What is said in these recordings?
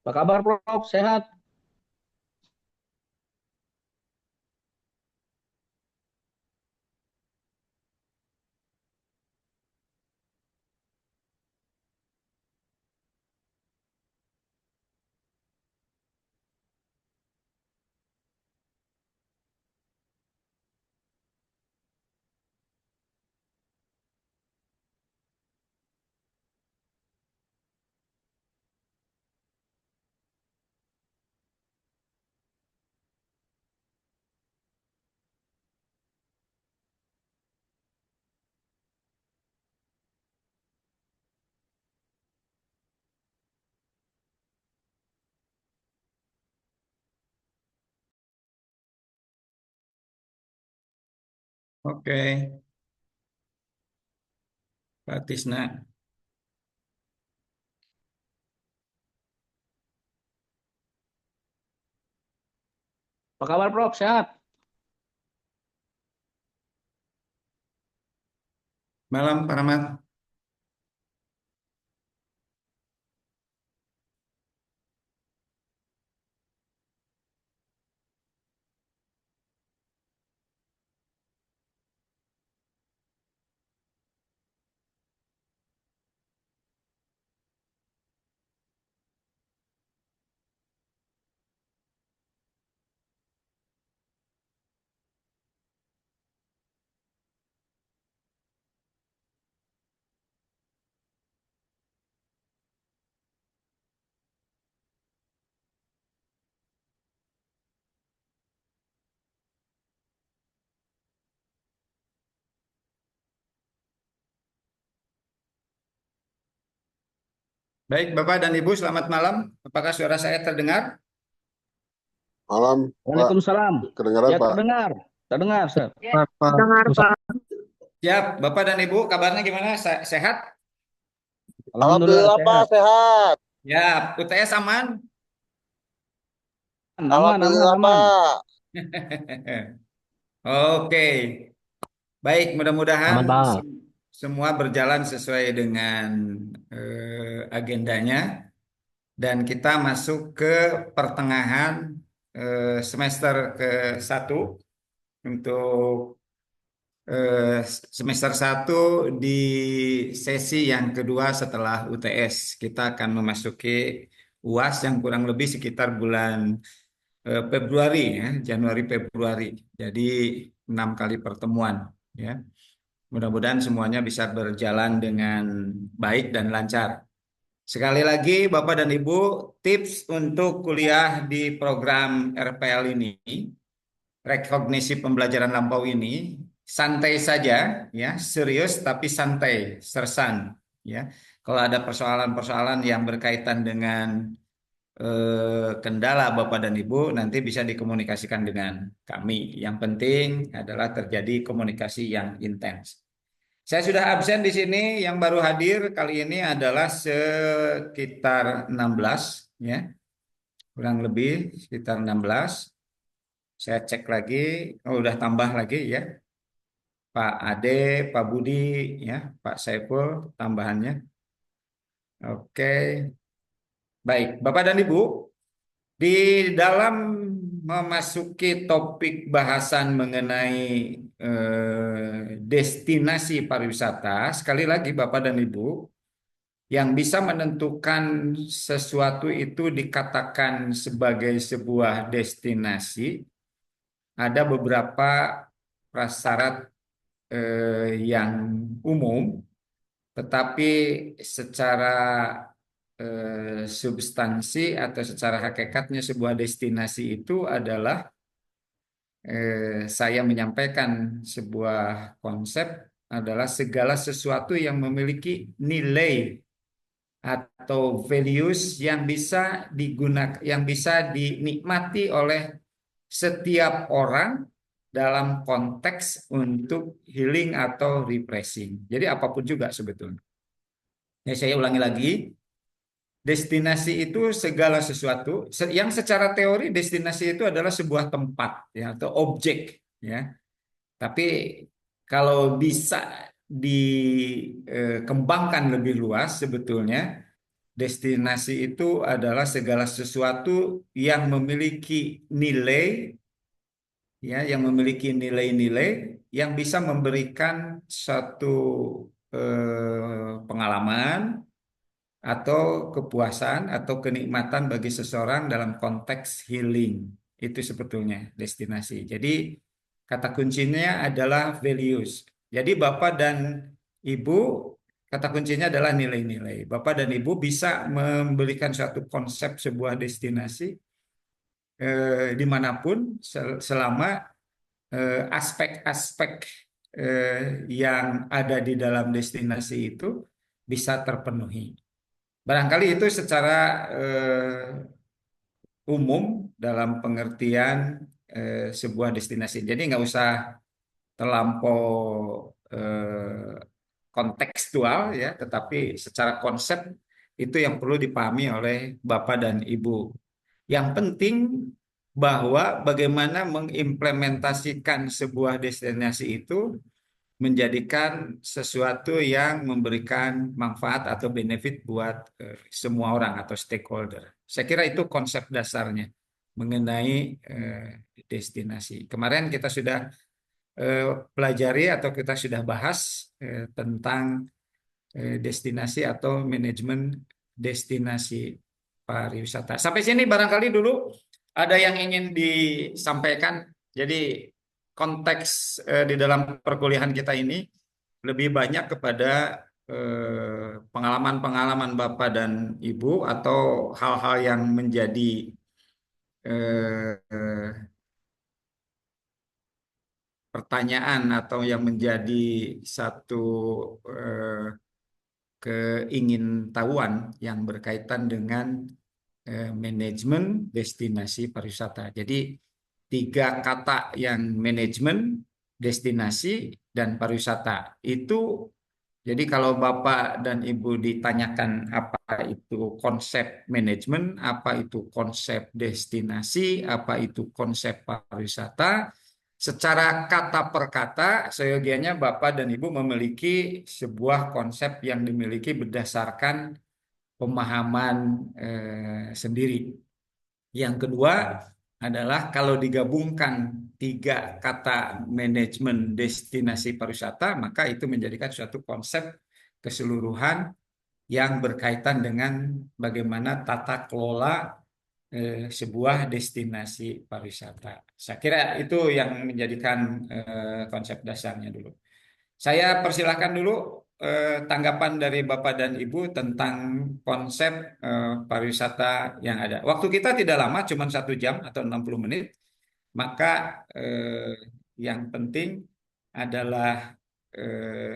Apa kabar, Prof? Sehat? Oke, Pak Tisna. Apa kabar, Prof? Sehat? Malam, Pak Rahmat. Baik, Bapak dan Ibu, selamat malam. Apakah suara saya terdengar? Malam, Pak. Waalaikumsalam. Kedengaran, Ya, Pak? terdengar. Terdengar, Sir. Dengar Pak. Siap, Bapak dan Ibu, kabarnya gimana? Sehat? Alhamdulillah Alhamdulillah, Pak, sehat. sehat. Ya, UTS aman? Aman, aman, Alhamdulillah, aman. Pak. Oke, baik. Mudah-mudahan Aman, Pak. semua berjalan sesuai dengan agendanya dan kita masuk ke pertengahan semester ke-1 untuk semester 1 di sesi yang kedua setelah UTS. Kita akan memasuki UAS yang kurang lebih sekitar bulan Februari ya, Januari Februari. Jadi 6 kali pertemuan ya. Mudah-mudahan semuanya bisa berjalan dengan baik dan lancar. Sekali lagi Bapak dan Ibu, tips untuk kuliah di program RPL ini, rekognisi pembelajaran lampau ini, santai saja ya, serius tapi santai, sersan ya. Kalau ada persoalan-persoalan yang berkaitan dengan kendala Bapak dan Ibu, nanti bisa dikomunikasikan dengan kami. Yang penting adalah terjadi komunikasi yang intens. Saya sudah absen di sini, yang baru hadir kali ini adalah sekitar 16 ya, kurang lebih sekitar 16. Saya cek lagi, oh udah tambah lagi ya. Pak Ade, Pak Budi, ya, Pak Saiful, tambahannya. Oke, baik. Bapak dan Ibu, di dalam memasuki topik bahasan mengenai destinasi pariwisata, sekali lagi Bapak dan Ibu, yang bisa menentukan sesuatu itu dikatakan sebagai sebuah destinasi, ada beberapa prasyarat yang umum, tetapi secara substansi atau secara hakikatnya sebuah destinasi itu adalah saya menyampaikan sebuah konsep adalah segala sesuatu yang memiliki nilai atau values yang bisa digunakan, yang bisa dinikmati oleh setiap orang dalam konteks untuk healing atau refreshing. Jadi apapun juga sebetulnya. Ya, saya ulangi lagi, destinasi itu segala sesuatu yang secara teori destinasi itu adalah sebuah tempat ya atau objek ya. Tapi kalau bisa dikembangkan lebih luas sebetulnya destinasi itu adalah segala sesuatu yang memiliki nilai, ya, yang memiliki nilai-nilai yang bisa memberikan satu pengalaman atau kepuasan atau kenikmatan bagi seseorang dalam konteks healing. Itu sebetulnya destinasi. Jadi kata kuncinya adalah values. Jadi Bapak dan Ibu, kata kuncinya adalah nilai-nilai. Bapak dan Ibu bisa memberikan suatu konsep sebuah destinasi dimanapun selama aspek-aspek yang ada di dalam destinasi itu bisa terpenuhi. Barangkali itu secara umum dalam pengertian sebuah destinasi. Jadi nggak usah terlampau kontekstual ya, tetapi secara konsep itu yang perlu dipahami oleh Bapak dan Ibu. Yang penting bahwa bagaimana mengimplementasikan sebuah destinasi itu menjadikan sesuatu yang memberikan manfaat atau benefit buat semua orang atau stakeholder. Saya kira itu konsep dasarnya mengenai destinasi. Kemarin kita sudah pelajari atau kita sudah bahas tentang destinasi atau manajemen destinasi pariwisata. Sampai sini barangkali dulu ada yang ingin disampaikan. Jadi konteks di dalam perkuliahan kita ini lebih banyak kepada pengalaman-pengalaman Bapak dan Ibu atau hal-hal yang menjadi pertanyaan atau yang menjadi satu keingintahuan yang berkaitan dengan manajemen destinasi pariwisata. Jadi tiga kata yang manajemen, destinasi, dan pariwisata itu. Jadi kalau Bapak dan Ibu ditanyakan apa itu konsep manajemen, apa itu konsep destinasi, apa itu konsep pariwisata, secara kata per kata, seyogianya Bapak dan Ibu memiliki sebuah konsep yang dimiliki berdasarkan pemahaman sendiri. Yang kedua adalah kalau digabungkan tiga kata manajemen destinasi pariwisata, maka itu menjadikan suatu konsep keseluruhan yang berkaitan dengan bagaimana tata kelola sebuah destinasi pariwisata. Saya kira itu yang menjadikan konsep dasarnya dulu. Saya persilahkan dulu tanggapan dari Bapak dan Ibu tentang konsep pariwisata yang ada. Waktu kita tidak lama, cuma 1 jam atau 60 menit. Maka yang penting adalah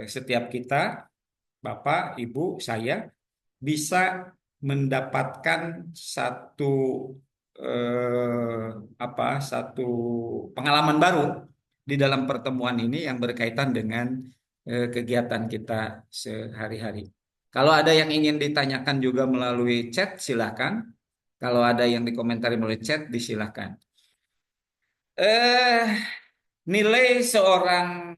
setiap kita, Bapak, Ibu, saya bisa mendapatkan satu satu pengalaman baru di dalam pertemuan ini yang berkaitan dengan kegiatan kita sehari-hari. Kalau ada yang ingin ditanyakan juga melalui chat, silakan. Kalau ada yang dikomentari melalui chat, disilakan. Nilai seorang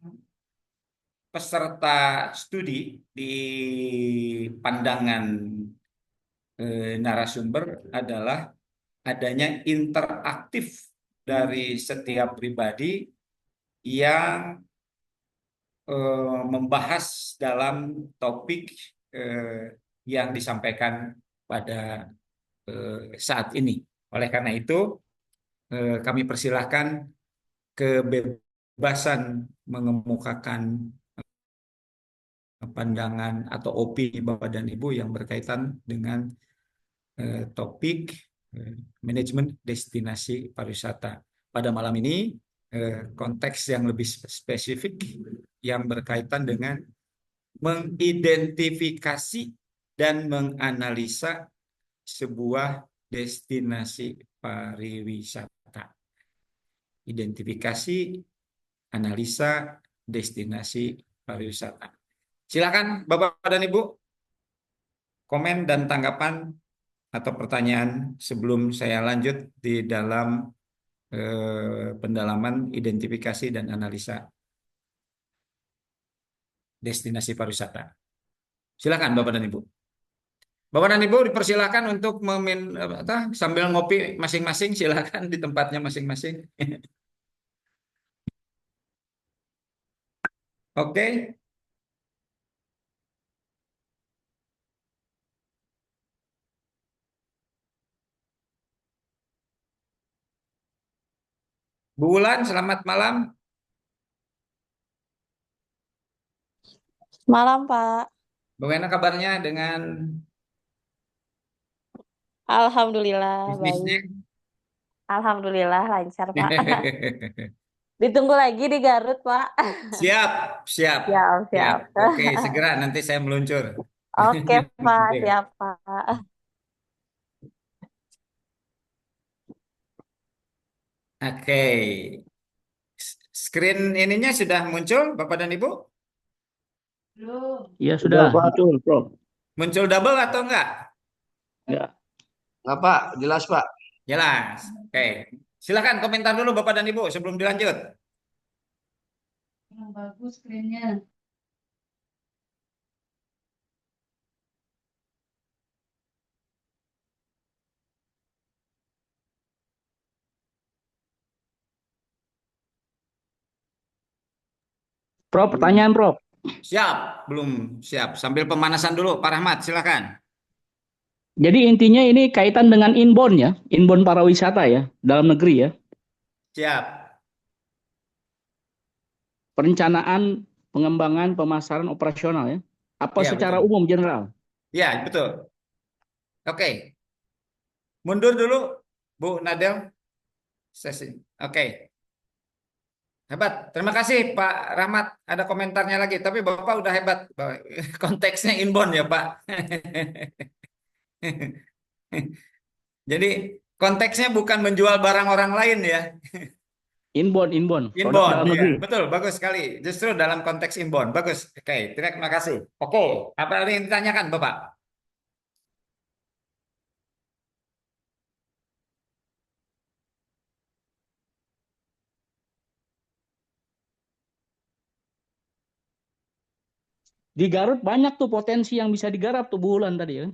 peserta studi di pandangan narasumber adalah adanya interaktif dari setiap pribadi yang membahas dalam topik yang disampaikan pada saat ini. Oleh karena itu, kami persilahkan kebebasan mengemukakan pandangan atau opini Bapak dan Ibu yang berkaitan dengan topik manajemen destinasi pariwisata. Pada malam ini konteks yang lebih spesifik yang berkaitan dengan mengidentifikasi dan menganalisa sebuah destinasi pariwisata. Identifikasi, analisa destinasi pariwisata. Silakan Bapak dan Ibu, komen dan tanggapan atau pertanyaan sebelum saya lanjut di dalam pendalaman identifikasi dan analisa destinasi pariwisata. Silakan Bapak dan Ibu. Bapak dan Ibu dipersilakan untuk sambil ngopi masing-masing, silakan di tempatnya masing-masing. Oke, Bu Wulan, selamat malam. Malam, Pak. Bagaimana kabarnya dengan Alhamdulillah, bisnisnya? baik. Alhamdulillah, lancar, Pak. Ditunggu lagi di Garut, Pak. Siap, siap, Siap, siap. siap. Oke, segera nanti saya meluncur. Oke, Pak. Oke. Siap, Pak. Oke. Screen ininya sudah muncul, Bapak dan Ibu? Iya Sudah, sudah, Pak. betul, Prof. Muncul double atau enggak? Ya. Nah, Pak, jelas, Pak. Jelas. Oke. Silakan komentar dulu Bapak dan Ibu sebelum dilanjut. Kurang bagus screen-nya. Prof, pertanyaan, Prof. Siap, belum siap. Sambil pemanasan dulu, Pak Rahmat, silakan. Jadi intinya ini kaitan dengan inbound ya, inbound pariwisata ya, dalam negeri ya. Siap. Perencanaan, pengembangan, pemasaran, operasional ya. Apa Iya, secara betul. umum general? Iya, betul. Oke. Mundur dulu, Bu Nadel. Sesi. Oke. Hebat. Terima kasih Pak Rahmat. Ada komentarnya lagi. Tapi Bapak udah hebat. Konteksnya inbound ya Pak. Jadi konteksnya bukan menjual barang orang lain ya. Inbound, produk Inbound, dalam ya. negeri. Betul. Bagus sekali. Justru dalam konteks inbound. Bagus. Oke. Terima kasih. Oke. Apa ada yang ditanyakan Bapak? Di Garut banyak tuh potensi yang bisa digarap tuh Bu Wulan tadi ya.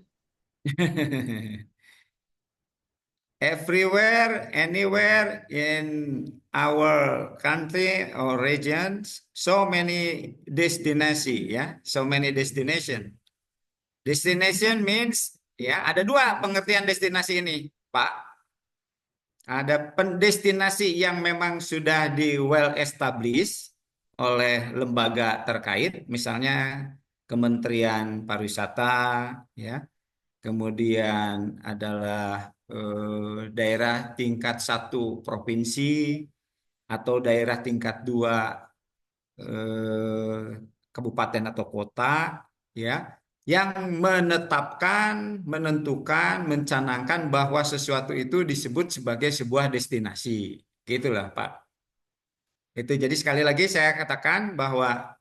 Everywhere, anywhere in our country or regions, so many destinasi, ya, so many destination. Destination means, ya, ada dua pengertian destinasi ini, Pak. Ada destinasi yang memang sudah di well established oleh lembaga terkait, misalnya Kementerian Pariwisata, ya. Kemudian adalah daerah tingkat 1 provinsi atau daerah tingkat 2 kabupaten atau kota, ya, yang menetapkan, menentukan, mencanangkan bahwa sesuatu itu disebut sebagai sebuah destinasi. Gitulah, Pak. Itu jadi sekali lagi saya katakan bahwa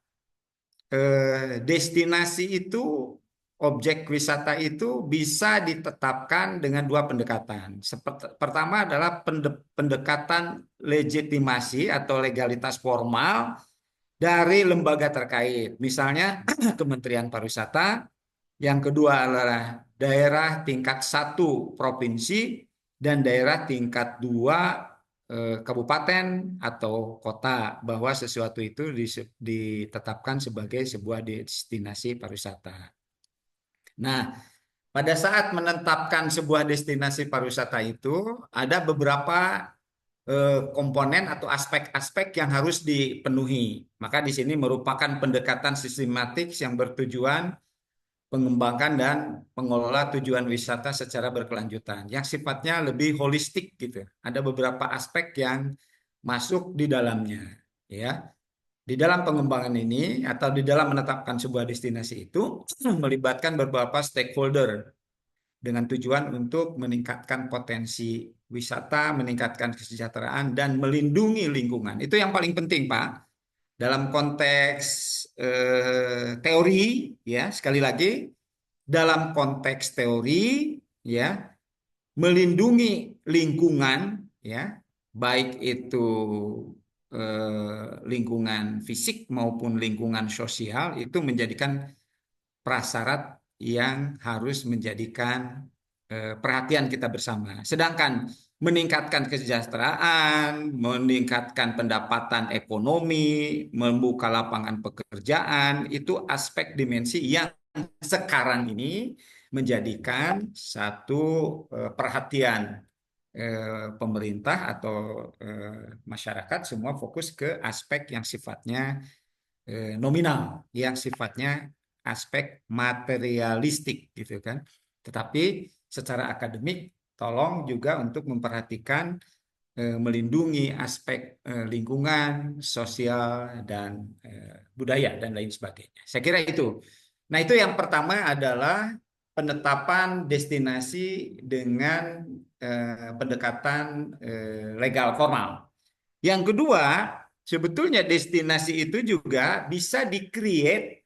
destinasi itu, objek wisata itu bisa ditetapkan dengan dua pendekatan. Pertama adalah pendekatan legitimasi atau legalitas formal dari lembaga terkait. Misalnya Kementerian Pariwisata, yang kedua adalah daerah tingkat 1 provinsi dan daerah tingkat 2 kabupaten atau kota, bahwa sesuatu itu ditetapkan sebagai sebuah destinasi pariwisata. Nah, pada saat menetapkan sebuah destinasi pariwisata itu ada beberapa komponen atau aspek-aspek yang harus dipenuhi. Maka di sini merupakan pendekatan sistematik yang bertujuan mengembangkan dan mengelola tujuan wisata secara berkelanjutan yang sifatnya lebih holistik gitu. Ada beberapa aspek yang masuk di dalamnya, ya. Di dalam pengembangan ini atau di dalam menetapkan sebuah destinasi itu melibatkan beberapa stakeholder dengan tujuan untuk meningkatkan potensi wisata, meningkatkan kesejahteraan dan melindungi lingkungan. Itu yang paling penting, Pak. Dalam konteks teori, ya, sekali lagi dalam konteks teori, ya, melindungi lingkungan, ya, baik itu lingkungan fisik maupun lingkungan sosial, itu menjadikan prasyarat yang harus menjadikan perhatian kita bersama. Sedangkan meningkatkan kesejahteraan, meningkatkan pendapatan ekonomi, membuka lapangan pekerjaan, itu aspek dimensi yang sekarang ini menjadikan satu perhatian pemerintah atau masyarakat. Semua fokus ke aspek yang sifatnya nominal, yang sifatnya aspek materialistik gitu kan. Tetapi secara akademik tolong juga untuk memperhatikan melindungi aspek lingkungan, sosial dan budaya dan lain sebagainya. Saya kira itu. Nah, itu yang pertama adalah penetapan destinasi dengan pendekatan legal formal. Yang kedua, sebetulnya destinasi itu juga bisa di-create,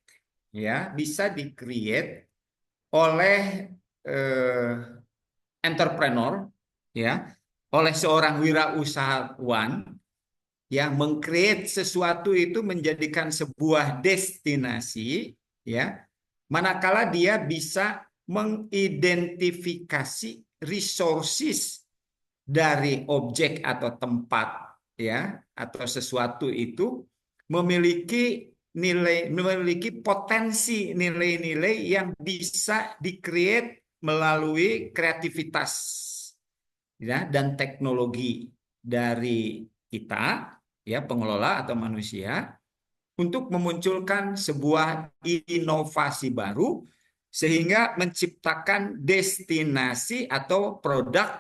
ya, bisa di-create oleh entrepreneur, ya, oleh seorang wirausahawan yang meng-create sesuatu itu menjadikan sebuah destinasi, ya, manakala dia bisa mengidentifikasi resources dari objek atau tempat, ya, atau sesuatu itu memiliki potensi nilai-nilai yang bisa di-create melalui kreativitas, ya, dan teknologi dari kita, ya, pengelola atau manusia, untuk memunculkan sebuah inovasi baru sehingga menciptakan destinasi atau produk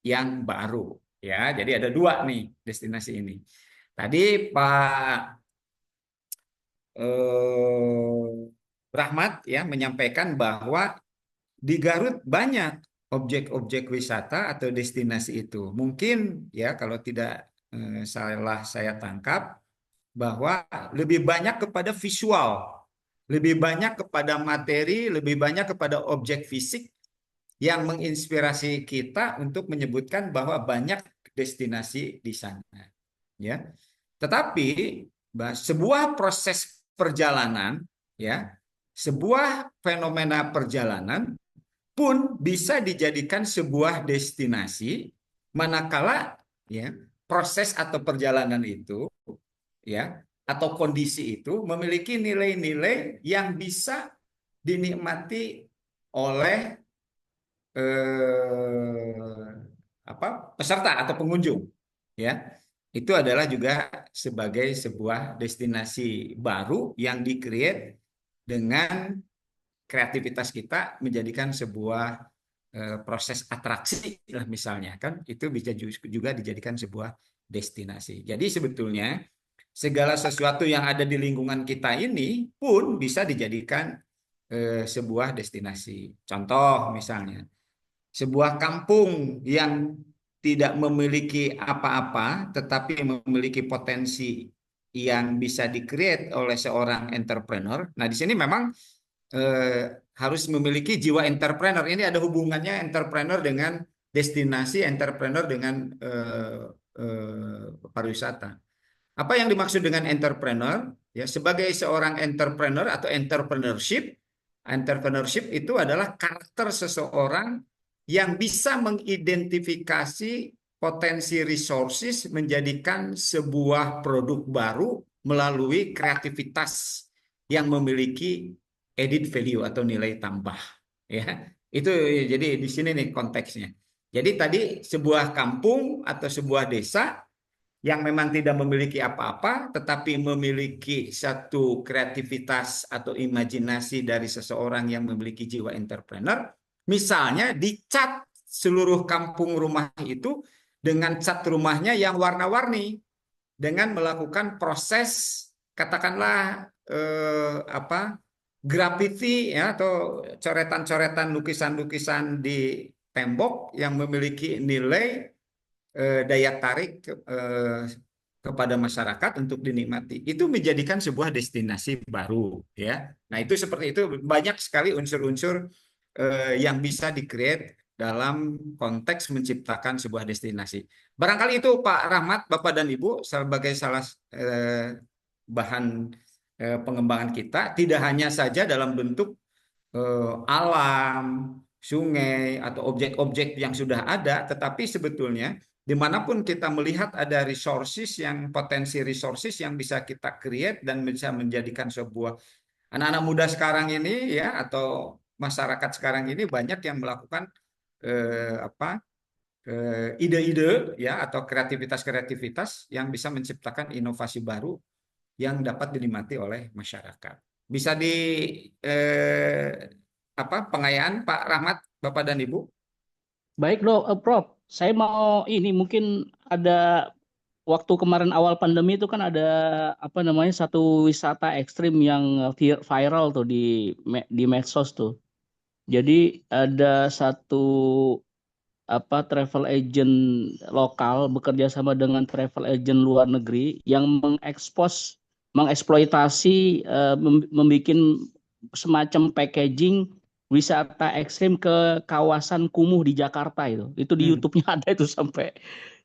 yang baru, ya. Jadi ada dua nih destinasi ini. Tadi Pak Rahmat, ya, menyampaikan bahwa di Garut banyak objek-objek wisata atau destinasi itu. Mungkin, ya, kalau tidak salah saya tangkap, bahwa lebih banyak kepada visual, lebih banyak kepada materi, lebih banyak kepada objek fisik yang menginspirasi kita untuk menyebutkan bahwa banyak destinasi di sana, ya. Tetapi sebuah proses perjalanan, ya, sebuah fenomena perjalanan pun bisa dijadikan sebuah destinasi manakala, ya, proses atau perjalanan itu, ya, atau kondisi itu memiliki nilai-nilai yang bisa dinikmati oleh peserta atau pengunjung, ya. Itu adalah juga sebagai sebuah destinasi baru yang di-create dengan kreativitas kita menjadikan sebuah proses atraksi lah misalnya, kan itu bisa juga dijadikan sebuah destinasi. Jadi sebetulnya segala sesuatu yang ada di lingkungan kita ini pun bisa dijadikan sebuah destinasi. Contoh misalnya, sebuah kampung yang tidak memiliki apa-apa tetapi memiliki potensi yang bisa di-create oleh seorang entrepreneur. Nah, di sini memang harus memiliki jiwa entrepreneur. Ini ada hubungannya entrepreneur dengan destinasi, entrepreneur dengan pariwisata. Apa yang dimaksud dengan entrepreneur? Ya, sebagai seorang entrepreneur atau entrepreneurship, entrepreneurship itu adalah karakter seseorang yang bisa mengidentifikasi potensi resources menjadikan sebuah produk baru melalui kreativitas yang memiliki added value atau nilai tambah, ya. Itu jadi di sini nih konteksnya. Jadi tadi sebuah kampung atau sebuah desa yang memang tidak memiliki apa-apa tetapi memiliki satu kreativitas atau imajinasi dari seseorang yang memiliki jiwa entrepreneur, misalnya dicat seluruh kampung rumah itu dengan cat rumahnya yang warna-warni dengan melakukan proses katakanlah grafiti, ya, atau coretan-coretan lukisan-lukisan di tembok yang memiliki nilai daya tarik kepada masyarakat untuk dinikmati. Itu menjadikan sebuah destinasi baru, ya. Nah, itu seperti itu, banyak sekali unsur-unsur yang bisa di-create dalam konteks menciptakan sebuah destinasi. Barangkali itu Pak Rahmat, Bapak dan Ibu, sebagai salah bahan pengembangan kita, tidak hanya saja dalam bentuk alam, sungai, atau objek-objek yang sudah ada, tetapi sebetulnya dimanapun kita melihat ada resources yang potensi resources yang bisa kita create dan bisa menjadikan sebuah anak-anak muda sekarang ini ya atau masyarakat sekarang ini banyak yang melakukan apa ide-ide ya atau kreativitas-kreativitas yang bisa menciptakan inovasi baru yang dapat dinikmati oleh masyarakat. Bisa di eh, apa pengayaan Pak Rahmat, Bapak dan Ibu? Baik dok, Prof. Saya mau ini mungkin ada waktu kemarin awal pandemi itu kan ada apa namanya satu wisata ekstrim yang viral tuh di medsos tuh. Jadi ada satu apa travel agent lokal bekerja sama dengan travel agent luar negeri yang mengeksploitasi membuat semacam packaging wisata ekstrim ke kawasan kumuh di Jakarta itu. Itu di Hmm. YouTube-nya ada itu sampai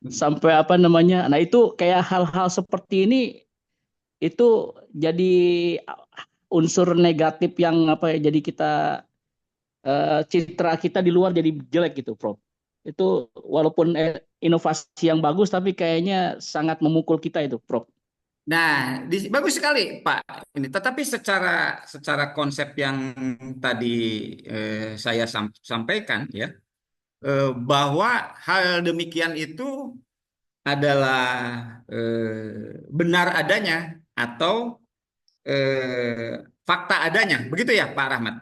sampai apa namanya. Nah, itu kayak hal-hal seperti ini itu jadi unsur negatif yang apa ya jadi kita citra kita di luar jadi jelek gitu, Prof. Itu walaupun inovasi yang bagus tapi kayaknya sangat memukul kita itu, Prof. Nah, bagus sekali Pak. Ini, tetapi secara konsep yang tadi saya sampaikan ya, bahwa hal demikian itu adalah benar adanya atau fakta adanya, begitu ya Pak Rahmat?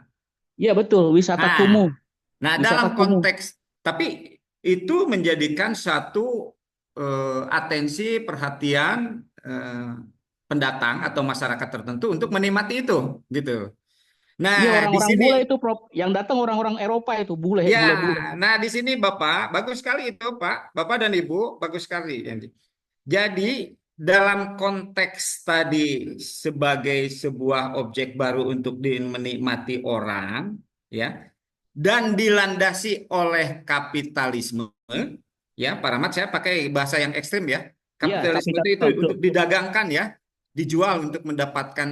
Iya betul, wisata Nah, kumuh, nah, wisata dalam kumuh. konteks, tapi itu menjadikan satu atensi, perhatian pendatang atau masyarakat tertentu untuk menikmati itu, gitu. Iya Nah, di orang-orang sini, bule itu, Prof. Yang datang orang-orang Eropa itu bule, ya, bule-bule. nah di sini Bapak, bagus sekali itu Pak, Bapak dan Ibu, bagus sekali. Jadi dalam konteks tadi sebagai sebuah objek baru untuk dinikmati orang, ya, dan dilandasi oleh kapitalisme, ya, Pak Rahmat, saya pakai bahasa yang ekstrim ya. Iya, Kapitalisme itu kapitalisme betul. untuk didagangkan ya, dijual untuk mendapatkan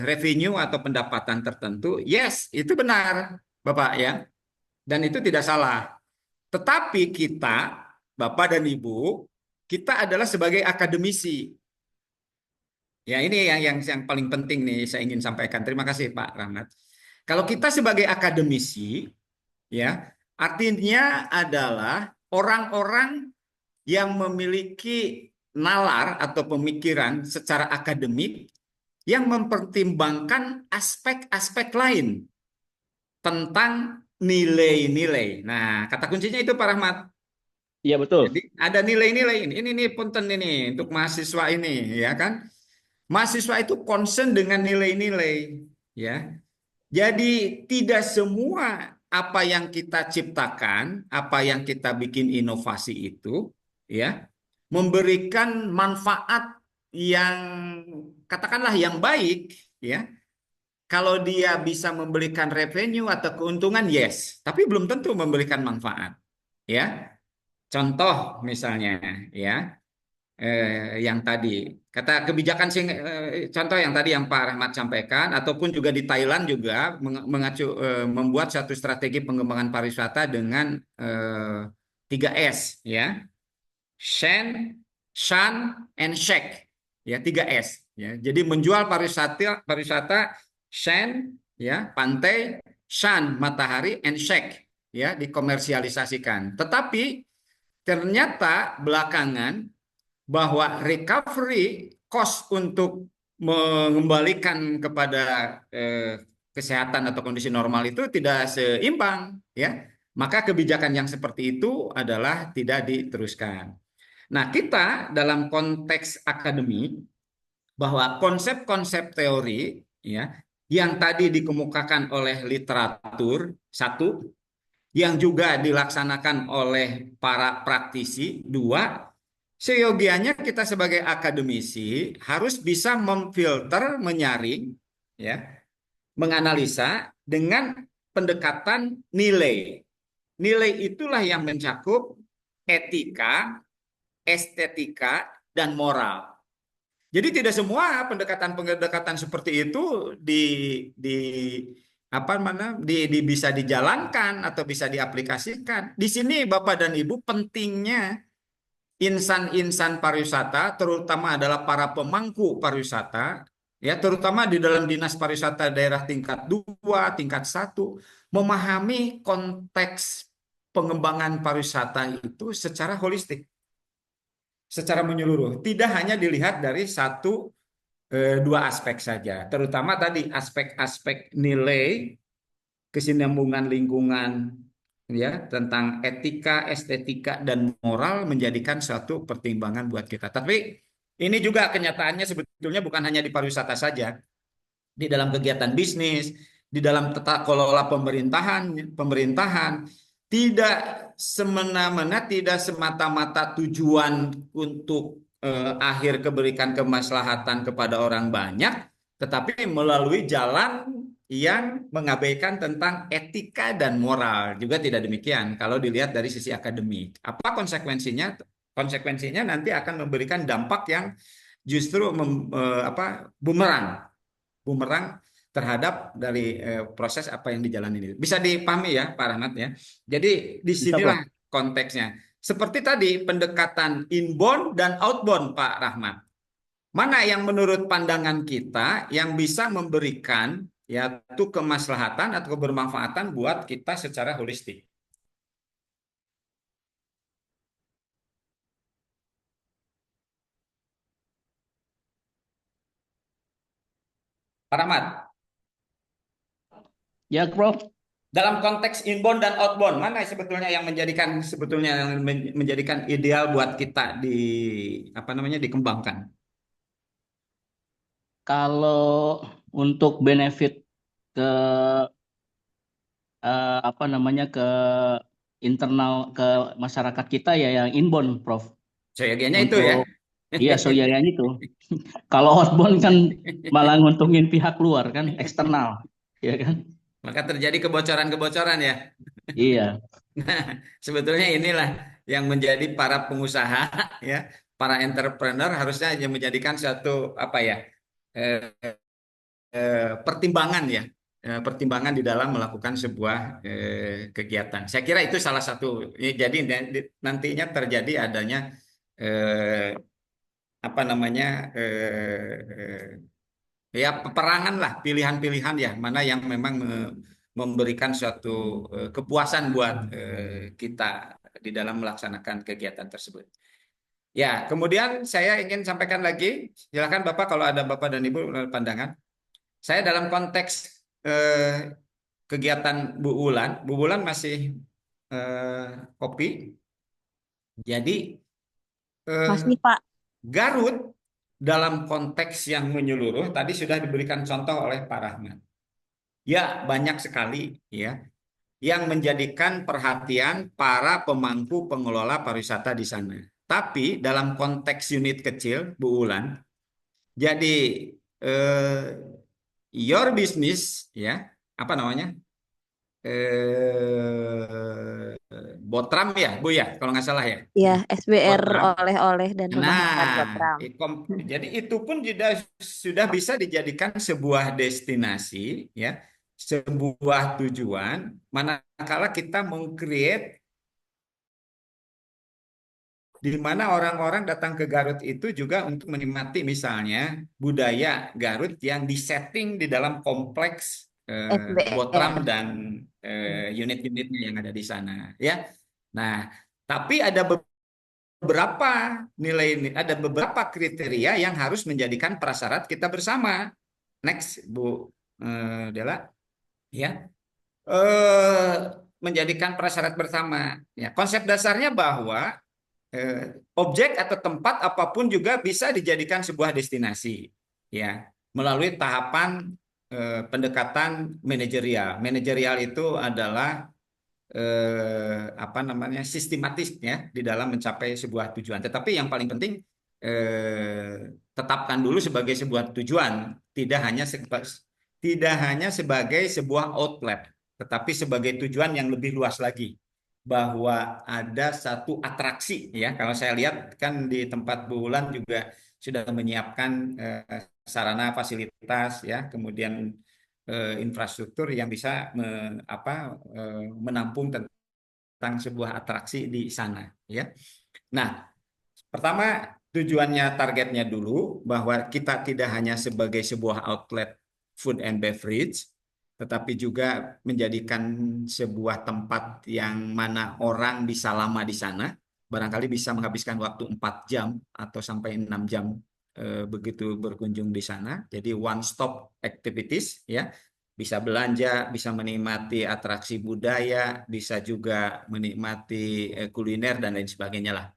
revenue atau pendapatan tertentu. Yes, itu benar, Bapak ya. Dan itu tidak salah. Tetapi kita, Bapak dan Ibu, kita adalah sebagai akademisi. Ya, ini yang paling penting nih saya ingin sampaikan. Terima kasih Pak Rahmat. Kalau kita sebagai akademisi, ya, artinya adalah orang-orang yang memiliki nalar atau pemikiran secara akademik yang mempertimbangkan aspek-aspek lain tentang nilai-nilai. Nah, kata kuncinya itu Pak Rahmat. Iya betul. Jadi ada nilai-nilai ini. Ini nih punten ini untuk mahasiswa ini, ya kan? Mahasiswa itu concern dengan nilai-nilai, ya. Jadi tidak semua apa yang kita ciptakan, apa yang kita bikin inovasi itu, ya, memberikan manfaat yang katakanlah yang baik, ya. Kalau dia bisa memberikan revenue atau keuntungan, yes, tapi belum tentu memberikan manfaat, ya. Contoh misalnya, ya, yang tadi kata kebijakan contoh yang tadi yang Pak Rahmat sampaikan ataupun juga di Thailand juga membuat satu strategi pengembangan pariwisata dengan 3S ya, Shen, Shan, and Shek ya, 3S ya. Jadi menjual pariwisata Shen ya, pantai, Shan, matahari, and Shek ya, dikomersialisasikan. Tetapi ternyata belakangan bahwa recovery cost untuk mengembalikan kepada kesehatan atau kondisi normal itu tidak seimbang ya, maka kebijakan yang seperti itu adalah tidak diteruskan. Nah, kita dalam konteks akademi bahwa konsep-konsep teori ya yang tadi dikemukakan oleh literatur satu, yang juga dilaksanakan oleh para praktisi dua, seyogianya kita sebagai akademisi harus bisa memfilter, menyaring, ya, menganalisa dengan pendekatan nilai. Nilai itulah yang mencakup etika, estetika, dan moral. Jadi tidak semua pendekatan-pendekatan seperti itu bisa dijalankan atau bisa diaplikasikan. Di sini Bapak dan Ibu, pentingnya insan-insan pariwisata, terutama adalah para pemangku pariwisata, ya terutama di dalam dinas pariwisata daerah tingkat 2, tingkat 1, memahami konteks pengembangan pariwisata itu secara holistik, secara menyeluruh. Tidak hanya dilihat dari dua aspek saja, terutama tadi aspek-aspek nilai, kesinambungan lingkungan, ya, tentang etika, estetika, dan moral menjadikan suatu pertimbangan buat kita. Tapi ini juga kenyataannya sebetulnya bukan hanya di pariwisata saja, di dalam kegiatan bisnis, di dalam tata kelola pemerintahan tidak semena-mena, tidak semata-mata tujuan untuk akhir keberikan kemaslahatan kepada orang banyak, tetapi melalui jalan yang mengabaikan tentang etika dan moral. Juga tidak demikian kalau dilihat dari sisi akademik. Apa konsekuensinya? Konsekuensinya nanti akan memberikan dampak yang justru bumerang terhadap dari proses apa yang dijalani ini. Bisa dipahami ya, Pak Rahmat ya. Jadi Bisa, disinilah Prof. konteksnya. Seperti tadi pendekatan inbound dan outbound, Pak Rahmat. Mana yang menurut pandangan kita yang bisa memberikan yaitu kemaslahatan atau kebermanfaatan buat kita secara holistik. Pak Rahmat, Ya, Prof. dalam konteks inbound dan outbound, mana sebetulnya yang menjadikan ideal buat kita dikembangkan? Kalau untuk benefit ke ke internal ke masyarakat kita ya yang inbound, Prof. Seyogianya itu ya. Untuk iya soalnya itu. Kalau outbound kan malah nguntungin pihak luar kan, eksternal, ya kan? Maka terjadi kebocoran-kebocoran ya. Iya. Nah, sebetulnya inilah yang menjadi para pengusaha ya, para entrepreneur harusnya yang menjadikan suatu eh, pertimbangan ya, pertimbangan di dalam melakukan sebuah kegiatan. Saya kira itu salah satu. Jadi nantinya terjadi adanya eh, apa namanya ya peperangan lah, pilihan-pilihan ya, mana yang memang memberikan suatu kepuasan buat kita di dalam melaksanakan kegiatan tersebut. Ya, kemudian saya ingin sampaikan lagi, silakan Bapak kalau ada Bapak dan Ibu pandangan. Saya dalam konteks kegiatan Bu Wulan masih kopi. Jadi Masih, Pak. Garut dalam konteks yang menyeluruh tadi sudah diberikan contoh oleh Pak Rahmat. Ya, banyak sekali ya yang menjadikan perhatian para pemangku pengelola pariwisata di sana. Tapi dalam konteks unit kecil, Bu Wulan, jadi eh, your business ya, apa namanya? Botram ya, Bu ya, kalau nggak salah ya. Ya, SBR Botram. oleh-oleh dan rumah makan Nah, Botram. jadi itu pun sudah bisa dijadikan sebuah destinasi, ya, sebuah tujuan. Manakala kita meng-create di mana orang-orang datang ke Garut itu juga untuk menikmati misalnya budaya Garut yang disetting di dalam kompleks Botram SBR. dan unit-unitnya yang ada di sana, ya. Nah, tapi ada beberapa ada beberapa kriteria yang harus menjadikan prasyarat kita bersama. Next, Bu Dela, ya, eh, menjadikan prasyarat bersama. Ya, konsep dasarnya bahwa objek atau tempat apapun juga bisa dijadikan sebuah destinasi, ya, melalui tahapan pendekatan manajerial. Manajerial itu adalah sistematis ya di dalam mencapai sebuah tujuan. Tetapi yang paling penting tetapkan dulu sebagai sebuah tujuan, tidak hanya sebagai sebuah outlet, tetapi sebagai tujuan yang lebih luas lagi, bahwa ada satu atraksi ya. Kalau saya lihat kan di tempat Bu Wulan juga sudah menyiapkan sarana fasilitas ya, kemudian infrastruktur yang bisa menampung tentang sebuah atraksi di sana, ya. Nah, pertama tujuannya, targetnya dulu bahwa kita tidak hanya sebagai sebuah outlet food and beverage, tetapi juga menjadikan sebuah tempat yang mana orang bisa lama di sana, barangkali bisa menghabiskan waktu 4 jam atau sampai 6 jam begitu berkunjung di sana. Jadi one stop activities, ya. Bisa belanja, bisa menikmati atraksi budaya, bisa juga menikmati kuliner dan lain sebagainya lah.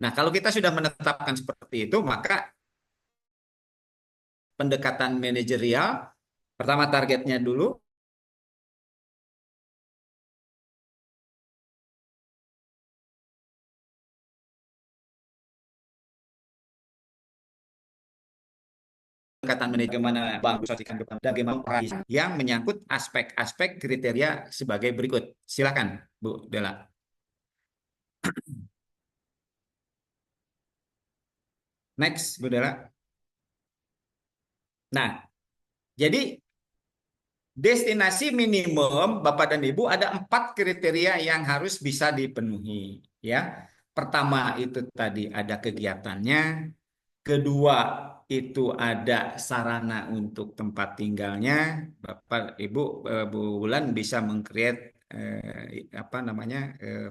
Nah, kalau kita sudah menetapkan seperti itu, maka pendekatan manajerial, pertama targetnya dulu, pendekatan manajemen bank bagaimana yang menyangkut aspek-aspek kriteria sebagai berikut. Silakan, Bu Dela. Next, Bu Dela. Nah, jadi destinasi minimum, Bapak dan Ibu, ada 4 kriteria yang harus bisa dipenuhi, ya. Pertama itu tadi ada kegiatannya, kedua itu ada sarana untuk tempat tinggalnya. Bapak Ibu, Bu Wulan bisa meng-create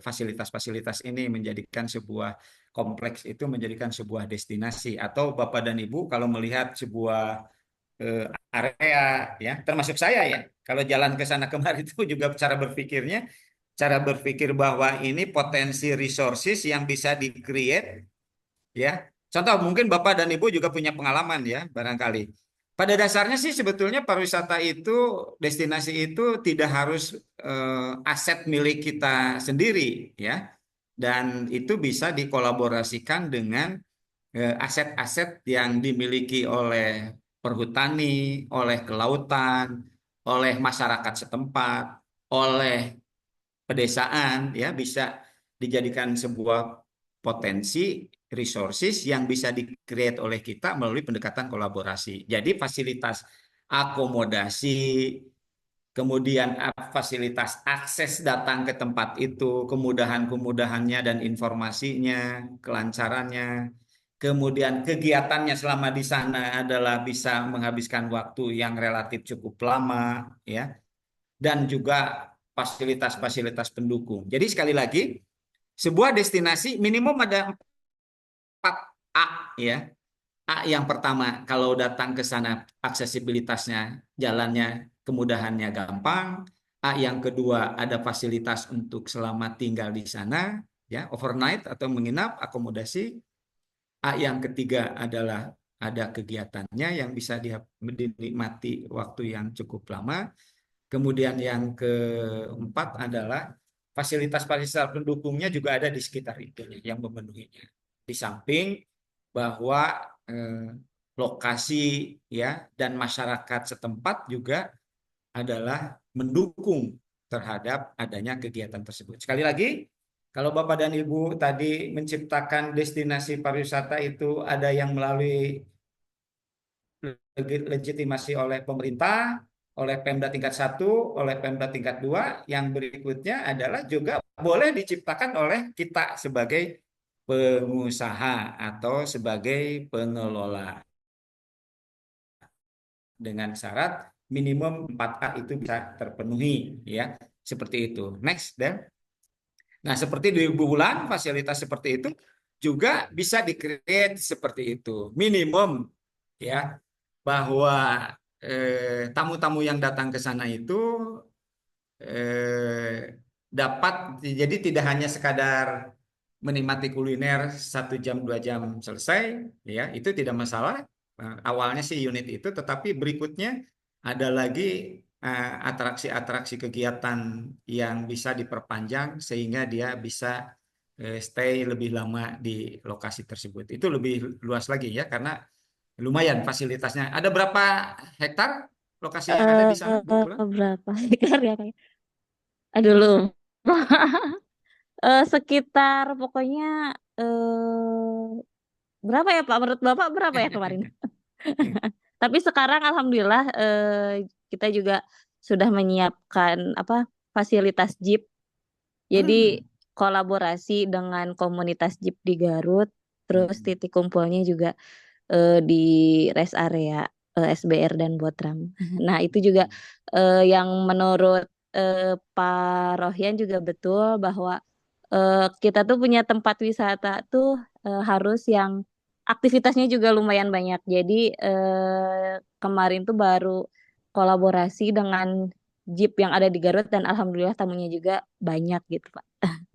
fasilitas-fasilitas ini menjadikan sebuah kompleks itu menjadikan sebuah destinasi. Atau Bapak dan Ibu kalau melihat sebuah area, ya, termasuk saya, ya, kalau jalan ke sana kemari itu juga cara berpikir bahwa ini potensi resources yang bisa di-create, ya. Contoh mungkin Bapak dan Ibu juga punya pengalaman, ya, barangkali. Pada dasarnya sih sebetulnya pariwisata itu, destinasi itu tidak harus aset milik kita sendiri, ya. Dan itu bisa dikolaborasikan dengan aset-aset yang dimiliki oleh perhutani, oleh kelautan, oleh masyarakat setempat, oleh pedesaan, ya, bisa dijadikan sebuah potensi resources yang bisa di-create oleh kita melalui pendekatan kolaborasi. Jadi fasilitas akomodasi, kemudian fasilitas akses datang ke tempat itu, kemudahan-kemudahannya dan informasinya, kelancarannya, kemudian kegiatannya selama di sana adalah bisa menghabiskan waktu yang relatif cukup lama, ya, dan juga fasilitas-fasilitas pendukung. Jadi sekali lagi, sebuah destinasi minimum ada 4 A, ya. A yang pertama, kalau datang ke sana aksesibilitasnya, jalannya, kemudahannya gampang. A yang kedua, ada fasilitas untuk selama tinggal di sana, ya, overnight atau menginap, akomodasi. A yang ketiga adalah ada kegiatannya yang bisa dinikmati waktu yang cukup lama. Kemudian yang keempat adalah fasilitas-fasilitas pendukungnya juga ada di sekitar itu yang memenuhinya. Di samping bahwa lokasi, ya, dan masyarakat setempat juga adalah mendukung terhadap adanya kegiatan tersebut. Sekali lagi, kalau Bapak dan Ibu tadi menciptakan destinasi pariwisata itu ada yang melalui legitimasi oleh pemerintah, oleh Pemda tingkat 1, oleh Pemda tingkat 2, yang berikutnya adalah juga boleh diciptakan oleh kita sebagai pengusaha atau sebagai pengelola. Dengan syarat minimum 4A itu bisa terpenuhi, ya. Seperti itu. Next, Dan. Nah, seperti di bulan fasilitas seperti itu juga bisa di-create seperti itu. Minimum, ya, bahwa tamu-tamu yang datang ke sana itu dapat, jadi tidak hanya sekadar menikmati kuliner 1 jam 2 jam selesai, ya, itu tidak masalah. Awalnya sih unit itu, tetapi berikutnya ada lagi atraksi-atraksi kegiatan yang bisa diperpanjang sehingga dia bisa stay lebih lama di lokasi tersebut. Itu lebih luas lagi, ya, karena lumayan fasilitasnya. Ada berapa hektar lokasi yang ada di sana, Bu? Berapa hektar ya kayak? Aduh lupa. Sekitar pokoknya berapa ya Pak? Menurut Bapak berapa ya kemarin? Tapi sekarang alhamdulillah kita juga sudah menyiapkan fasilitas jeep. Jadi Hmm. kolaborasi dengan komunitas jeep di Garut, terus Hmm. titik kumpulnya juga di rest area SBR dan Botram. Nah, itu juga yang menurut Pak Rohyan juga betul bahwa kita tuh punya tempat wisata tuh harus yang aktivitasnya juga lumayan banyak. Jadi kemarin tuh baru kolaborasi dengan Jeep yang ada di Garut dan alhamdulillah tamunya juga banyak gitu, Pak.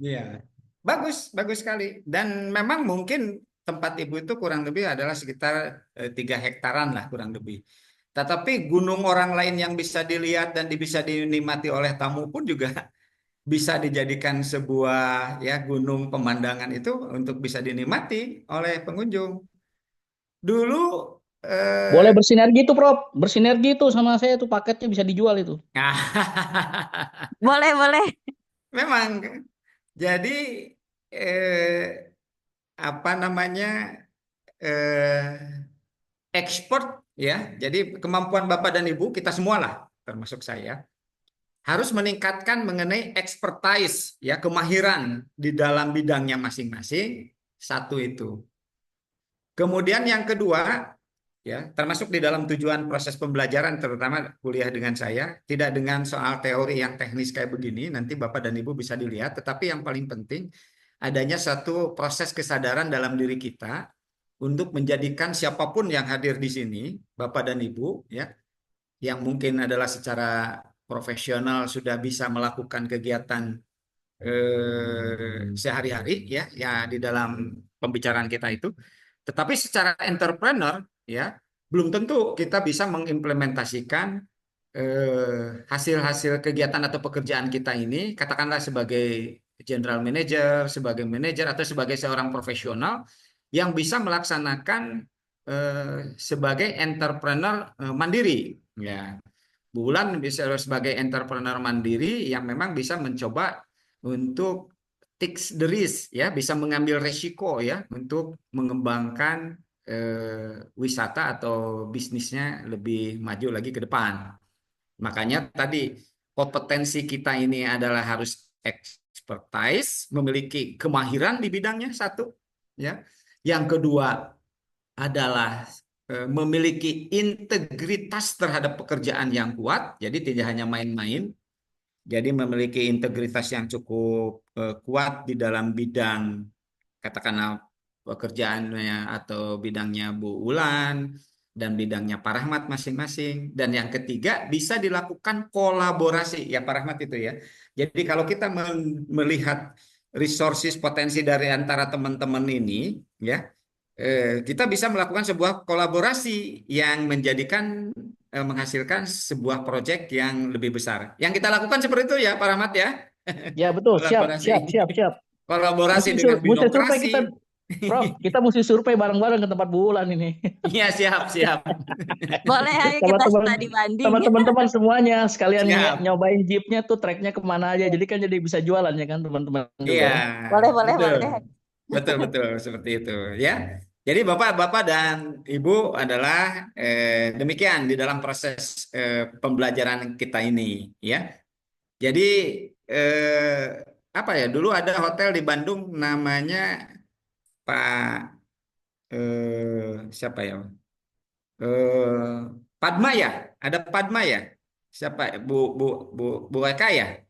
Iya, bagus, bagus sekali. Dan memang mungkin tempat ibu itu kurang lebih adalah sekitar 3 hektaran lah kurang lebih. Tetapi gunung orang lain yang bisa dilihat dan bisa dinikmati oleh tamu pun juga bisa dijadikan sebuah ya gunung pemandangan itu untuk bisa dinikmati oleh pengunjung. Dulu Boleh eh, bersinergi tuh, Prof. Bersinergi tuh sama saya tuh paketnya bisa dijual itu. Boleh, boleh. memang jadi eh, apa namanya eh, ekspor ya. Jadi kemampuan Bapak dan Ibu kita semualah termasuk saya harus meningkatkan mengenai expertise ya kemahiran di dalam bidangnya masing-masing. Satu itu. Kemudian yang kedua ya termasuk di dalam tujuan proses pembelajaran terutama kuliah dengan saya tidak dengan soal teori yang teknis kayak begini nanti Bapak dan Ibu bisa dilihat tetapi yang paling penting adanya satu proses kesadaran dalam diri kita untuk menjadikan siapapun yang hadir di sini Bapak dan Ibu ya yang mungkin adalah secara profesional sudah bisa melakukan kegiatan sehari-hari ya ya di dalam pembicaraan kita itu tetapi secara entrepreneur ya belum tentu kita bisa mengimplementasikan hasil-hasil kegiatan atau pekerjaan kita ini katakanlah sebagai general manager, sebagai manajer atau sebagai seorang profesional yang bisa melaksanakan sebagai entrepreneur mandiri ya. Bulan bisa sebagai entrepreneur mandiri yang memang bisa mencoba untuk takes the risk ya, bisa mengambil resiko ya untuk mengembangkan wisata atau bisnisnya lebih maju lagi ke depan. Makanya tadi kompetensi kita ini adalah harus expertise, memiliki kemahiran di bidangnya satu, ya. Yang kedua adalah memiliki integritas terhadap pekerjaan yang kuat, jadi tidak hanya main-main, jadi memiliki integritas yang cukup kuat di dalam bidang katakanlah pekerjaannya atau bidangnya Bu Ulan dan bidangnya Pak Rahmat masing-masing. Dan yang ketiga bisa dilakukan kolaborasi ya Pak Rahmat itu ya. Jadi kalau kita melihat resources potensi dari antara teman-teman ini ya kita bisa melakukan sebuah kolaborasi yang menjadikan menghasilkan sebuah proyek yang lebih besar. Yang kita lakukan seperti itu ya Pak Rahmat ya. Ya, betul. Siap, Kolaborasi. siap, siap, siap. Kolaborasi dengan Mesti survei birokrasi. kita, Prof. Kita mesti survei bareng-bareng ke tempat Bu Ulan ini. Iya, siap, siap. Boleh, ayo Sama kita teman studi banding. sama teman-teman semuanya sekalian Siap. nyobain jeepnya tuh treknya kemana aja. Jadi kan jadi bisa jualan ya kan teman-teman Iya, juga ya. Boleh, boleh, betul. boleh. Betul, betul seperti itu ya. Jadi Bapak-bapak dan Ibu adalah demikian di dalam proses pembelajaran kita ini ya. Jadi apa ya? Dulu ada hotel di Bandung namanya Pak siapa ya? Eh, Padma ya? Ada Padma ya? Siapa? Bu Bu Bu Bu Eka ya?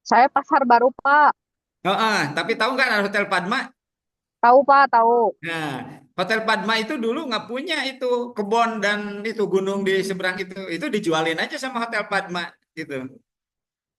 Saya Pasar Baru, Pak. Oh, tapi tahu nggak ada Hotel Padma? Tahu, Pak, tahu. Nah, Hotel Padma itu dulu nggak punya itu kebun dan itu gunung di seberang itu. Itu dijualin aja sama Hotel Padma gitu.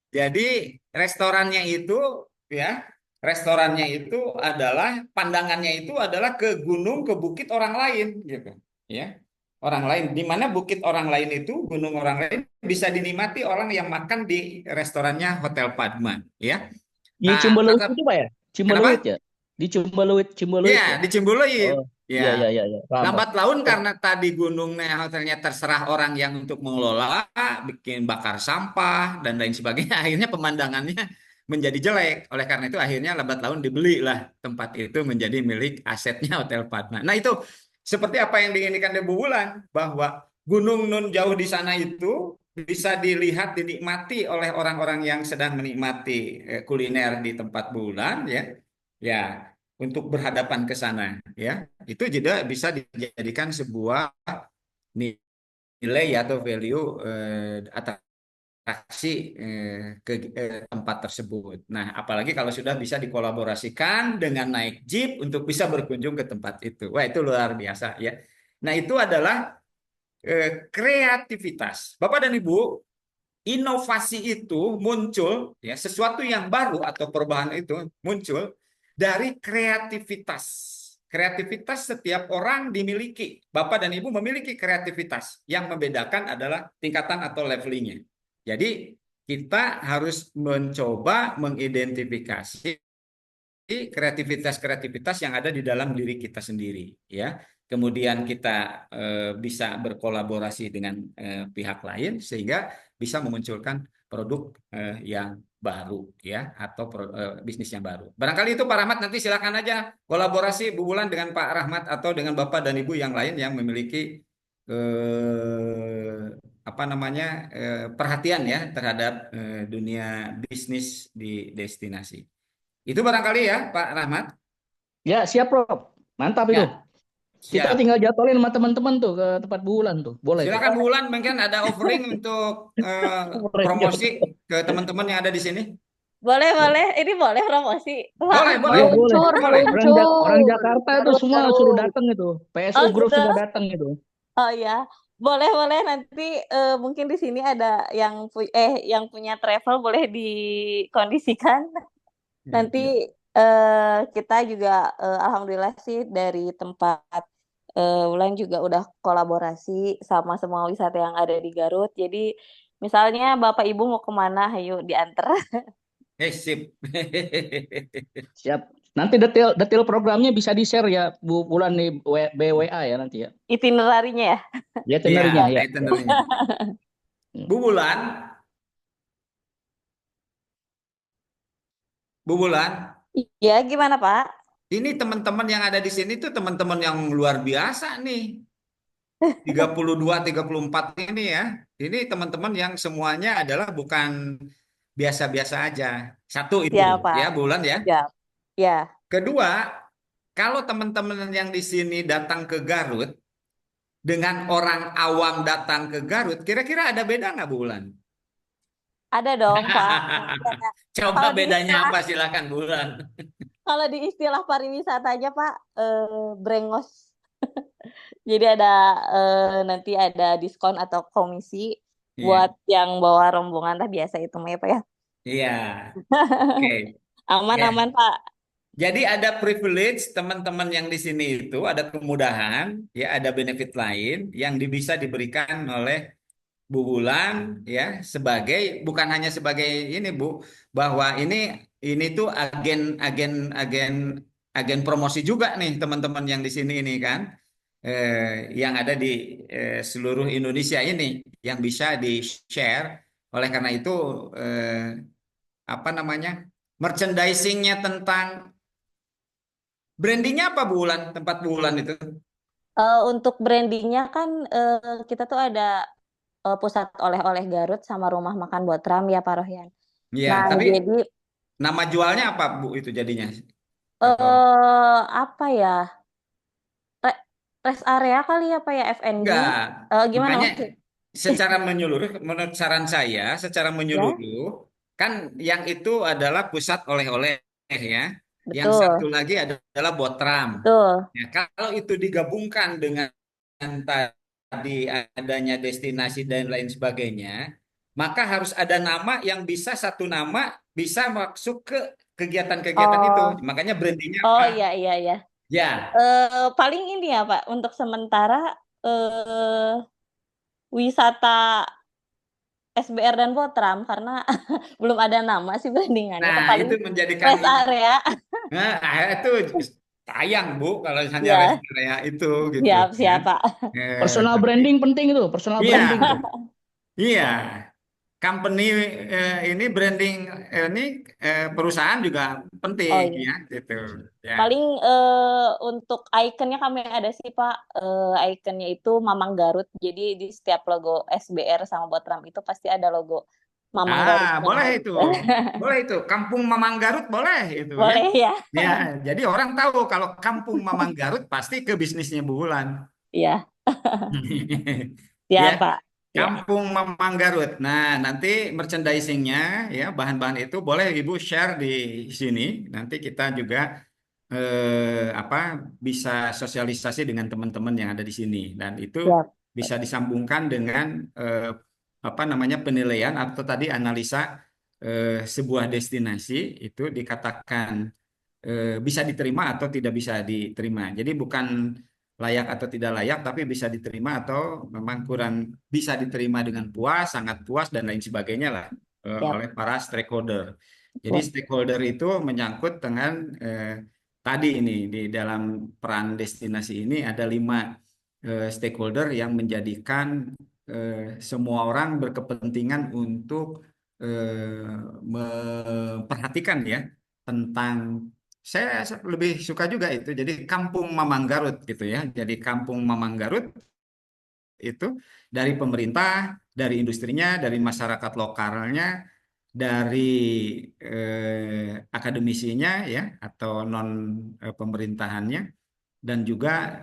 Jadi restorannya itu ya, restorannya itu adalah pandangannya itu adalah ke gunung, ke bukit orang lain gitu. Ya. Orang lain di mana bukit orang lain itu, gunung orang lain bisa dinikmati orang yang makan di restorannya Hotel Padma ya. Di Nah, Cimbeluit tetap itu Pak ya? kenapa? Cimbeluit ya? Di Cimbeluit Ya, ya? di Cimbuluit. Oh, Ya. iya iya iya iya. Paham, Pak. Lambat laun karena tadi gunungnya hotelnya terserah orang yang untuk mengelola, bikin bakar sampah dan lain sebagainya, akhirnya pemandangannya menjadi jelek. Oleh karena itu akhirnya lambat laun dibeli lah tempat itu menjadi milik asetnya Hotel Padma. Nah itu seperti apa yang diinginkan di bulan, bahwa Gunung Nun jauh di sana itu bisa dilihat, dinikmati oleh orang-orang yang sedang menikmati kuliner di tempat bulan, ya, ya, untuk berhadapan ke sana, ya, itu juga bisa dijadikan sebuah nilai atau value atraksi ke tempat tersebut. Nah, apalagi kalau sudah bisa dikolaborasikan dengan naik jeep untuk bisa berkunjung ke tempat itu. Wah, itu luar biasa ya. Nah, itu adalah kreativitas. Bapak dan Ibu, inovasi itu muncul ya, sesuatu yang baru atau perubahan itu muncul dari kreativitas. Kreativitas setiap orang dimiliki. Bapak dan Ibu memiliki kreativitas. Yang membedakan adalah tingkatan atau levelingnya. Jadi kita harus mencoba mengidentifikasi kreativitas-kreativitas yang ada di dalam diri kita sendiri, ya. Kemudian kita bisa berkolaborasi dengan pihak lain sehingga bisa memunculkan produk yang baru, ya, atau bisnis yang baru. Barangkali itu Pak Rahmat, nanti silakan aja kolaborasi Bu Wulan dengan Pak Rahmat atau dengan Bapak dan Ibu yang lain yang memiliki apa namanya perhatian ya terhadap dunia bisnis di destinasi. Itu barangkali ya Pak Rahmat. Ya, siap, Prof. Mantap itu. Ya, Kita siap. tinggal jadwalin sama teman-teman tuh ke tempat Bu Wulan tuh. Boleh tuh. Silakan Bu Wulan, mungkin ada offering untuk Boleh juga. promosi ke teman-teman yang ada di sini. Boleh, boleh. Ini boleh promosi. Boleh, boleh. Meluncur, Boleh. Orang meluncur. Jakarta itu Garut, semua suruh Garut. datang itu. PSU Oh, Group gitu. semua datang itu. Oh ya, boleh boleh nanti mungkin di sini ada yang yang punya travel boleh dikondisikan. Nanti kita juga alhamdulillah sih dari tempat Wulan juga udah kolaborasi sama semua wisata yang ada di Garut. Jadi misalnya Bapak Ibu mau kemana, ayo diantar. Sip. Siap. Nanti detail programnya bisa di-share ya Bu Wulan di BWA ya nanti ya. Itinerarinya ya. Ya itinerary-nya ya. Itinerary-nya. Bu Wulan. Bu Wulan. Iya, gimana Pak? Ini teman-teman yang ada di sini tuh teman-teman yang luar biasa nih. 32, 34 ini ya. Ini teman-teman yang semuanya adalah bukan biasa-biasa aja. Satu itu Ya Pak. ya, Bu Wulan ya. Ya. Ya. Kedua, kalau teman-teman yang di sini datang ke Garut dengan orang awam datang ke Garut, kira-kira ada beda nggak, Bu Wulan? Ada dong Pak. Coba Kalau di bedanya apa? Silakan, Bu Wulan. Kalau di istilah pariwisatanya Pak, brengos. Jadi ada nanti ada diskon atau komisi Iya. buat yang bawa rombongan lah, biasa itu mah ya Pak ya. Iya. Oke. Aman-aman Pak. Jadi ada privilege teman-teman yang di sini itu, ada kemudahan, ya, ada benefit lain yang bisa diberikan oleh Bu Wulan ya, sebagai bukan hanya sebagai ini Bu, bahwa ini tuh agen promosi juga nih teman-teman yang di sini ini kan, yang ada di seluruh Indonesia ini yang bisa di-share. Oleh karena itu apa namanya, merchandisingnya tentang brandingnya apa Bu Wulan, tempat Bu Wulan itu? Untuk brandingnya kan kita tuh ada pusat oleh-oleh Garut sama rumah makan Botram ya Pak Rohyan. Iya, Nah tapi jadi nama jualnya apa Bu itu jadinya? apa ya? Rest area kali ya Pak ya, F&B. Enggak. Gimana Makanya maksud? secara menyeluruh, menurut saran saya, secara Ya, menyeluruh, kan yang itu adalah pusat oleh-oleh ya. Yang betul, satu lagi adalah Botram. betul. Ya, kalau itu digabungkan dengan tadi adanya destinasi dan lain sebagainya, maka harus ada nama yang bisa, satu nama bisa masuk ke kegiatan-kegiatan itu. Oh, Makanya brandingnya oh apa? iya iya ya. Ya, Paling ini ya Pak, untuk sementara wisata SBR dan Botram karena belum ada nama sih brandingannya. nah Paling itu menjadikan rest area. itu sayang Bu kalau hanya Ya, rest area itu gitu siap kan. siap Pak. Personal Tapi branding penting itu, personal iya, branding itu. iya. company ini branding ini perusahaan juga Oh penting iya. ya gitu ya. Paling untuk ikonnya kami ada sih Pak. Ikonnya itu Mamang Garut. Jadi di setiap logo SBR sama Botram itu pasti ada logo Mamang Garutnya. Boleh itu. Boleh itu. Kampung Mamang Garut boleh itu ya. Boleh ya? Ya, jadi orang tahu kalau Kampung Mamang Garut pasti ke bisnisnya Bu Wulan. Iya, Ya, ya Pak. Ya, Kampung Mamang Garut. Nah, nanti merchandisingnya ya bahan-bahan itu boleh Ibu share di sini. Nanti kita juga apa bisa sosialisasi dengan teman-teman yang ada di sini dan itu siap. bisa disambungkan dengan apa namanya penilaian atau tadi analisa sebuah destinasi itu dikatakan bisa diterima atau tidak bisa diterima. Jadi bukan layak atau tidak layak, tapi bisa diterima atau memang kurang bisa diterima dengan puas, sangat puas dan lain sebagainya lah Siap. oleh para stakeholder. Jadi Siap. stakeholder itu menyangkut dengan tadi ini di dalam peran destinasi ini ada 5 stakeholder yang menjadikan semua orang berkepentingan untuk memperhatikan ya tentang saya lebih suka juga itu. Jadi Kampung Mamang Garut gitu ya. Jadi Kampung Mamang Garut itu dari pemerintah, dari industrinya, dari masyarakat lokalnya, dari akademisinya ya atau non pemerintahannya dan juga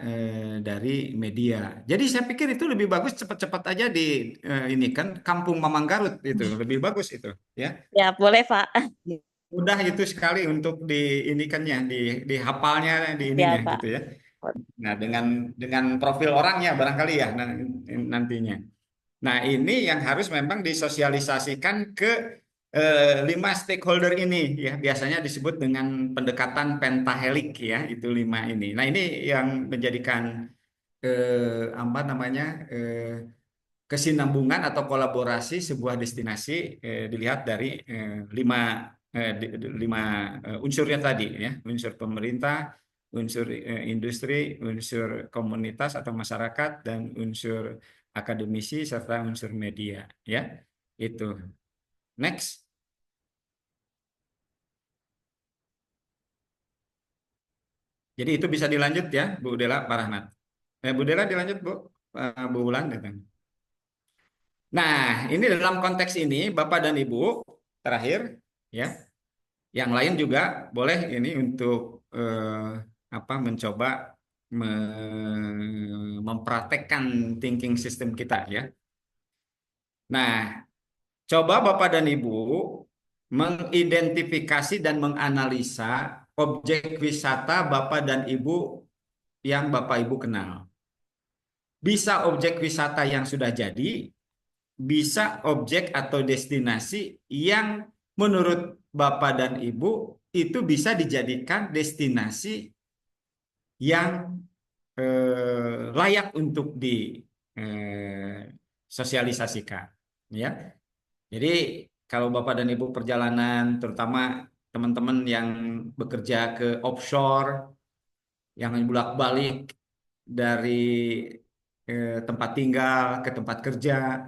dari media. Jadi saya pikir itu lebih bagus cepat-cepat aja di ini kan Kampung Mamang Garut itu lebih bagus itu ya. Ya, boleh Pak. Mudah itu sekali untuk diinikannya, dihafalnya, di Ya ininya Pak. gitu ya. Nah, dengan profil orangnya barangkali ya nantinya. Nah, ini yang harus memang disosialisasikan ke 5 stakeholder ini ya. Biasanya disebut dengan pendekatan pentahelik ya, itu 5 ini. Nah, ini yang menjadikan apa namanya kesinambungan atau kolaborasi sebuah destinasi dilihat dari 5 lima unsurnya tadi ya, unsur pemerintah, unsur industri, unsur komunitas atau masyarakat dan unsur akademisi serta unsur media ya. Itu. Next. Jadi itu bisa dilanjut ya, Bu Dela, Pak Rahmat. Bu Dela dilanjut Bu, Bu Wulan datang. Nah, ini dalam konteks ini Bapak dan Ibu terakhir ya. Yang lain juga boleh ini untuk apa mencoba mempraktekkan thinking system kita ya. Nah, coba Bapak dan Ibu mengidentifikasi dan menganalisa objek wisata Bapak dan Ibu yang Bapak Ibu kenal. Bisa objek wisata yang sudah jadi, bisa objek atau destinasi yang menurut Bapak dan Ibu itu bisa dijadikan destinasi yang layak untuk disosialisasikan. Ya, jadi kalau Bapak dan Ibu perjalanan, terutama teman-teman yang bekerja ke offshore, yang bolak-balik dari tempat tinggal ke tempat kerja,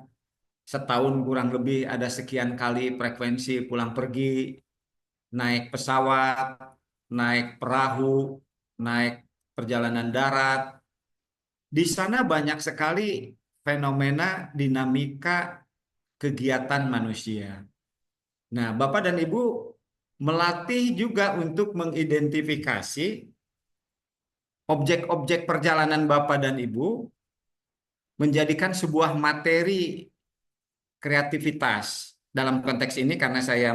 setahun kurang lebih ada sekian kali frekuensi pulang pergi, naik pesawat, naik perahu, naik perjalanan darat. Di sana banyak sekali fenomena dinamika kegiatan manusia. Nah, Bapak dan Ibu melatih juga untuk mengidentifikasi objek-objek perjalanan Bapak dan Ibu menjadikan sebuah materi kreativitas. Dalam konteks ini karena saya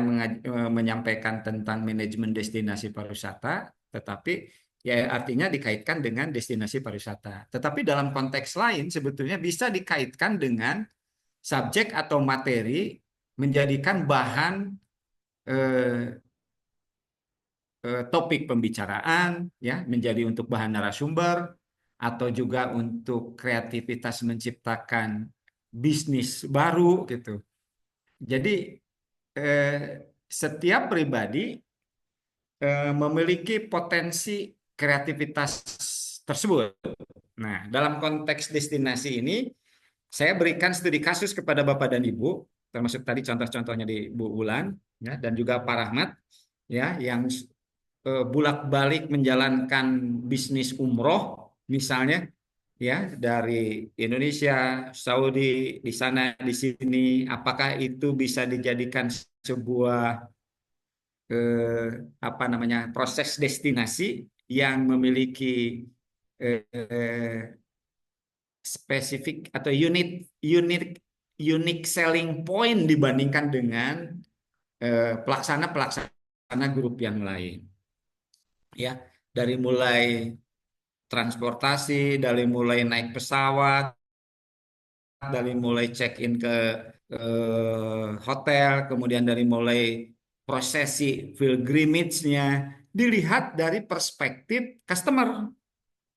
menyampaikan tentang manajemen destinasi pariwisata, tetapi ya artinya dikaitkan dengan destinasi pariwisata. Tetapi dalam konteks lain sebetulnya bisa dikaitkan dengan subjek atau materi menjadikan bahan topik pembicaraan ya menjadi untuk bahan narasumber atau juga untuk kreativitas menciptakan bisnis baru gitu. Jadi setiap pribadi memiliki potensi kreativitas tersebut. Nah, dalam konteks destinasi ini, saya berikan studi kasus kepada Bapak dan Ibu. termasuk tadi contoh-contohnya di Bu Wulan ya, dan juga Pak Rahmat ya, yang bolak-balik menjalankan bisnis umroh misalnya ya, dari Indonesia, Saudi, di sana, di sini, apakah itu bisa dijadikan sebuah apa namanya, proses destinasi yang memiliki spesifik atau unit unique selling point dibandingkan dengan pelaksana grup yang lain ya, dari mulai transportasi, dari mulai naik pesawat, dari mulai check-in ke hotel, kemudian dari mulai prosesi pilgrimage-nya dilihat dari perspektif customer,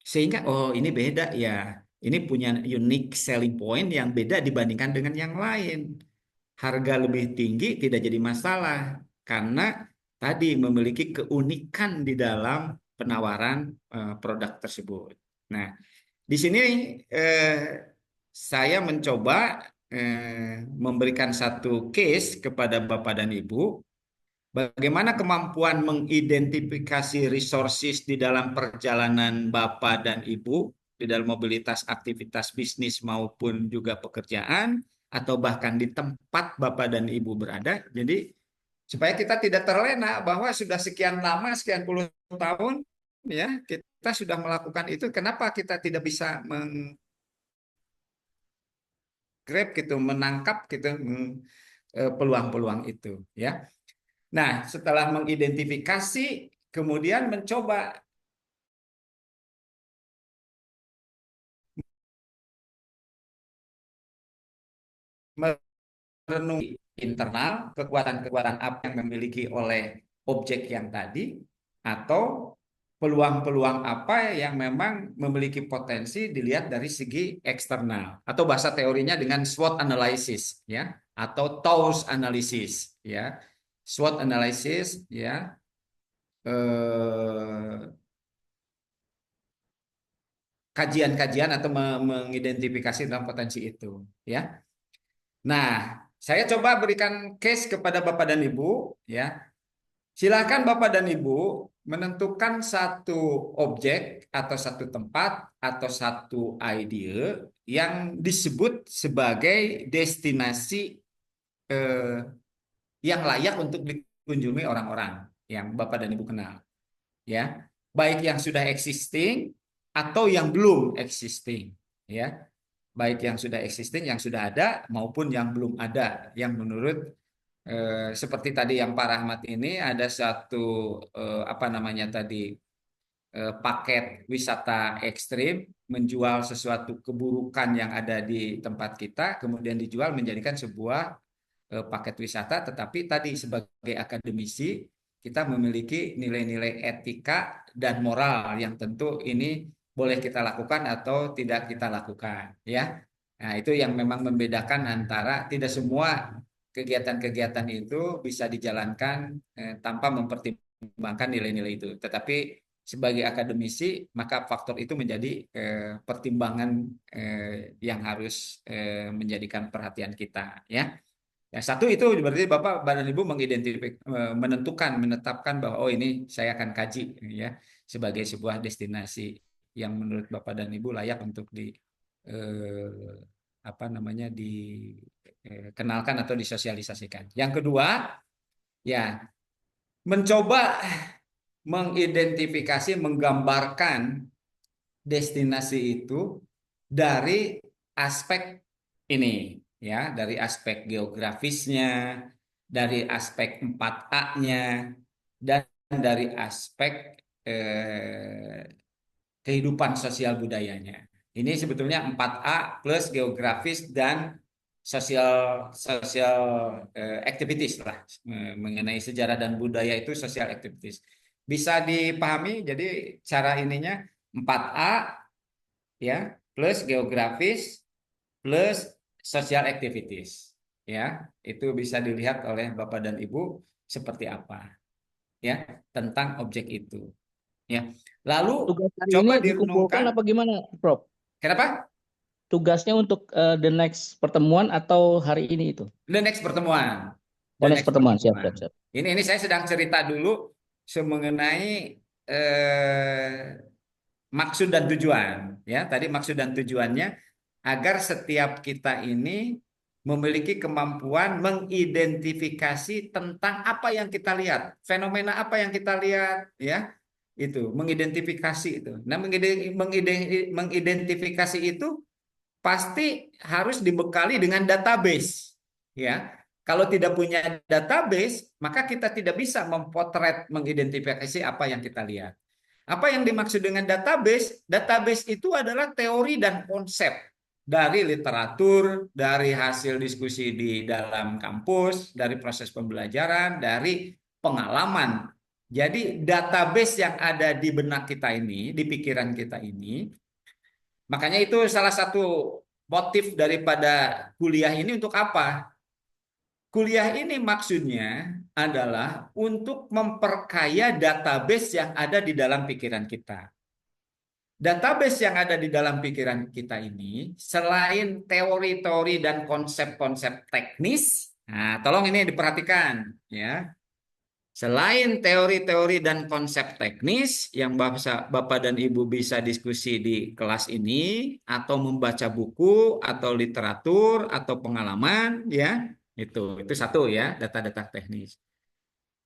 sehingga oh ini beda ya, ini punya unique selling point yang beda dibandingkan dengan yang lain. Harga lebih tinggi tidak jadi masalah karena tadi memiliki keunikan di dalam penawaran produk tersebut. Nah, di sini saya mencoba memberikan satu case kepada Bapak dan Ibu, bagaimana kemampuan mengidentifikasi resources di dalam perjalanan Bapak dan Ibu, di dalam mobilitas aktivitas bisnis maupun juga pekerjaan, atau bahkan di tempat Bapak dan Ibu berada. Jadi supaya kita tidak terlena bahwa sudah sekian lama, sekian puluh tahun, ya kita sudah melakukan itu, kenapa kita tidak bisa grab gitu, menangkap gitu peluang-peluang itu ya. Nah, setelah mengidentifikasi, kemudian mencoba merenungi internal kekuatan-kekuatan apa yang memiliki oleh objek yang tadi, atau peluang-peluang apa yang memang memiliki potensi dilihat dari segi eksternal, atau bahasa teorinya dengan SWOT analysis ya, atau TOWS analysis ya. SWOT analysis ya, kajian-kajian atau mengidentifikasi tentang potensi itu ya. Nah, saya coba berikan case kepada Bapak dan Ibu ya. Silakan Bapak dan Ibu menentukan satu objek atau satu tempat atau satu ide yang disebut sebagai destinasi yang layak untuk dikunjungi orang-orang yang Bapak dan Ibu kenal ya. Baik yang sudah existing atau yang belum existing ya. Baik yang sudah existing, yang sudah ada maupun yang belum ada, yang menurut seperti tadi yang Pak Rahmat ini ada satu apa namanya tadi, paket wisata ekstrim, menjual sesuatu keburukan yang ada di tempat kita kemudian dijual menjadikan sebuah paket wisata, tetapi tadi sebagai akademisi kita memiliki nilai-nilai etika dan moral yang tentu ini boleh kita lakukan atau tidak kita lakukan ya. Nah, itu yang memang membedakan antara tidak semua kegiatan-kegiatan itu bisa dijalankan tanpa mempertimbangkan nilai-nilai itu. Tetapi sebagai akademisi maka faktor itu menjadi pertimbangan yang harus menjadikan perhatian kita ya. Yang satu itu berarti Bapak dan Ibu menetapkan bahwa oh ini saya akan kaji ya sebagai sebuah destinasi yang menurut Bapak dan Ibu layak untuk di apa namanya, dikenalkan atau disosialisasikan. Yang kedua ya, mencoba mengidentifikasi, menggambarkan destinasi itu dari aspek ini ya, dari aspek geografisnya, dari aspek 4A-nya, dan dari aspek kehidupan sosial budayanya. Ini sebetulnya 4A plus geografis dan sosial activities lah, mengenai sejarah dan budaya itu sosial activities. Bisa dipahami, jadi cara ininya 4A ya, plus geografis plus social activities ya, itu bisa dilihat oleh Bapak dan Ibu seperti apa ya tentang objek itu ya. Lalu Tugas hari coba ini dikumpulkan direnungkan. apa gimana, Prof? Kenapa? tugasnya untuk the next pertemuan atau hari ini itu? The next pertemuan. Oh, The next next pertemuan, siap, pertemuan. siap, siap. Ini saya sedang cerita dulu mengenai maksud dan tujuan. Ya, tadi maksud dan tujuannya agar setiap kita ini memiliki kemampuan mengidentifikasi tentang apa yang kita lihat, fenomena apa yang kita lihat, ya, itu mengidentifikasi itu. Nah, mengidentifikasi itu pasti harus dibekali dengan database, ya. Kalau tidak punya database, maka kita tidak bisa mempotret, mengidentifikasi apa yang kita lihat. Apa yang dimaksud dengan database? Database itu adalah teori dan konsep dari literatur, dari hasil diskusi di dalam kampus, dari proses pembelajaran, dari pengalaman. Jadi database yang ada di benak kita ini, di pikiran kita ini, makanya itu salah satu motif daripada kuliah ini untuk apa? Kuliah ini maksudnya adalah untuk memperkaya database yang ada di dalam pikiran kita. Database yang ada di dalam pikiran kita ini, selain teori-teori dan konsep-konsep teknis, nah tolong ini diperhatikan, ya. Selain teori-teori dan konsep teknis yang Bapak dan Ibu bisa diskusi di kelas ini, atau membaca buku, atau literatur, atau pengalaman, ya, itu satu ya, data-data teknis.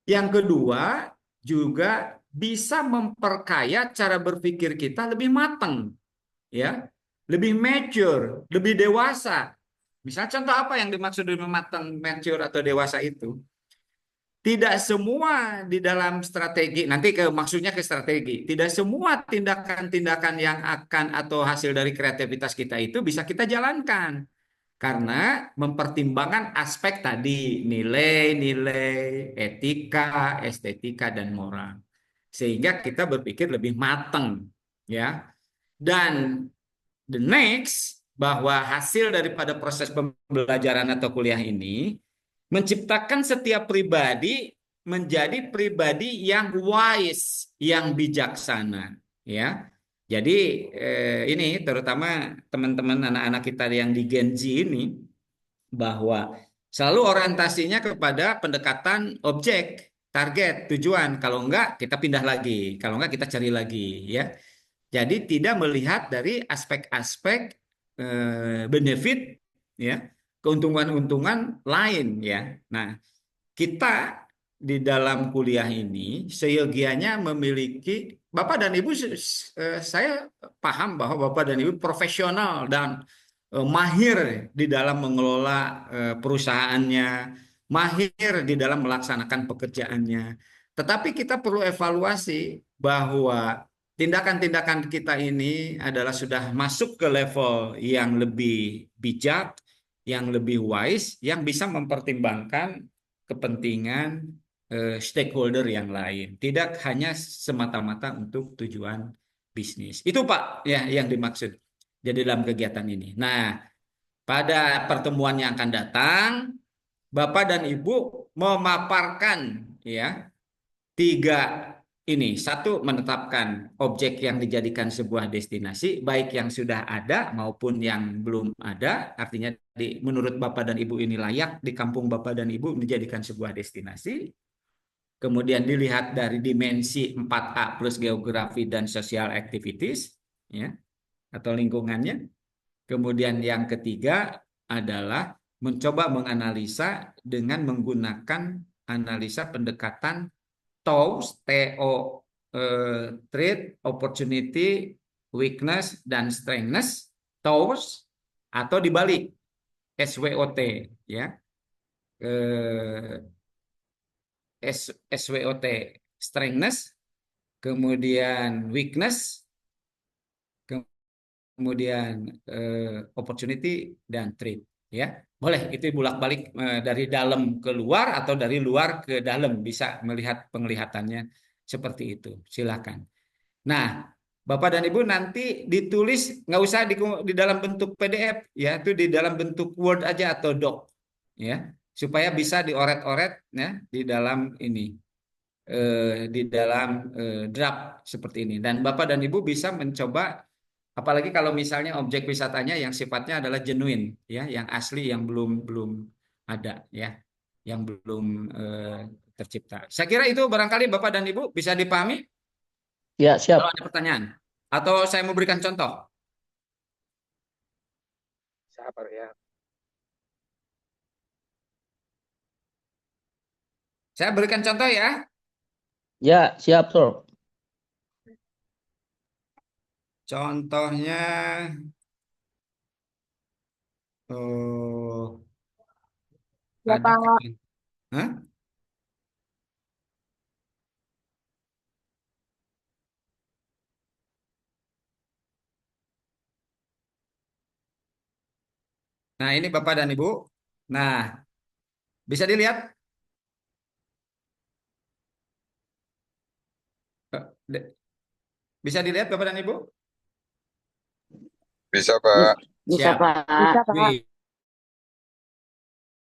Yang kedua, juga bisa memperkaya cara berpikir kita lebih matang, ya, lebih mature, lebih dewasa. Misalnya contoh apa yang dimaksud dengan matang, mature atau dewasa itu? Tidak semua di dalam strategi, nanti maksudnya ke strategi. Tidak semua tindakan-tindakan yang akan atau hasil dari kreativitas kita itu bisa kita jalankan. Karena mempertimbangkan aspek tadi, nilai-nilai, etika, estetika, dan moral. Sehingga kita berpikir lebih matang, ya. Dan the next, bahwa hasil daripada proses pembelajaran atau kuliah ini menciptakan setiap pribadi menjadi pribadi yang wise, yang bijaksana, ya. Jadi ini terutama teman-teman anak-anak kita yang di Gen Z ini, bahwa selalu orientasinya kepada pendekatan objek, target, tujuan. Kalau enggak kita pindah lagi, kalau enggak kita cari lagi, ya. Jadi tidak melihat dari aspek-aspek benefit, ya, keuntungan-keuntungan lain, ya. Nah, kita di dalam kuliah ini seyogianya memiliki Bapak dan Ibu, saya paham bahwa Bapak dan Ibu profesional dan mahir di dalam mengelola perusahaannya, mahir di dalam melaksanakan pekerjaannya. Tetapi kita perlu evaluasi bahwa tindakan-tindakan kita ini adalah sudah masuk ke level yang lebih bijak, yang lebih wise, yang bisa mempertimbangkan kepentingan stakeholder yang lain, tidak hanya semata-mata untuk tujuan bisnis. Itu Pak ya yang dimaksud jadi dalam kegiatan ini. Nah, pada pertemuan yang akan datang, Bapak dan Ibu memaparkan ya 3 ini. Satu, menetapkan objek yang dijadikan sebuah destinasi, baik yang sudah ada maupun yang belum ada. Artinya menurut Bapak dan Ibu ini layak di kampung Bapak dan Ibu dijadikan sebuah destinasi. Kemudian dilihat dari dimensi 4A plus geografi dan social activities, ya, atau lingkungannya. Kemudian yang ketiga adalah mencoba menganalisa dengan menggunakan analisa pendekatan TOWS, TO, Threat, Opportunity, Weakness, dan Strengths, TOWS, atau dibalik SWOT, ya. SWOT, Strengths, kemudian Weakness, kemudian Opportunity, dan Threat, ya. Boleh itu bolak-balik dari dalam ke luar atau dari luar ke dalam, bisa melihat penglihatannya seperti itu. Silakan. Nah, Bapak dan Ibu nanti ditulis, nggak usah di dalam bentuk PDF, ya, itu di dalam bentuk Word aja atau Doc, ya, supaya bisa dioret-oret, ya, di dalam ini, di dalam draft seperti ini. Dan Bapak dan Ibu bisa mencoba Apalagi kalau misalnya objek wisatanya yang sifatnya adalah genuine, ya, yang asli, yang belum belum ada, ya, yang belum tercipta. Saya kira itu barangkali Bapak dan Ibu bisa dipahami. Ya, Kalau siap. ada pertanyaan, atau saya mau berikan contoh. Sabar ya. Saya berikan contoh ya. Ya, siap, Prof. Contohnya, oh, Ya, ada Pak. kan? Hah? Nah, ini Bapak dan Ibu. Nah, bisa dilihat? Eh, de- Bisa dilihat Bapak dan Ibu? Bisa, Pak. Bisa, Siap. Bisa, Pak. Pak.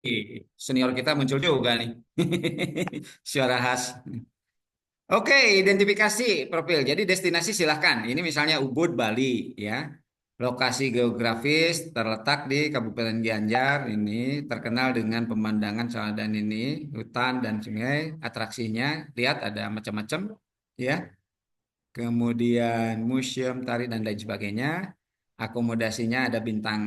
Wih, senior kita muncul juga nih. Suara khas. Oke, identifikasi profil. Jadi destinasi silahkan. Ini misalnya Ubud, Bali, ya. Lokasi geografis terletak di Kabupaten Gianyar. Ini terkenal dengan pemandangan dan ini hutan dan sungai. Atraksinya, lihat ada macam-macam, ya. Kemudian museum, tari dan lain sebagainya. Akomodasinya ada bintang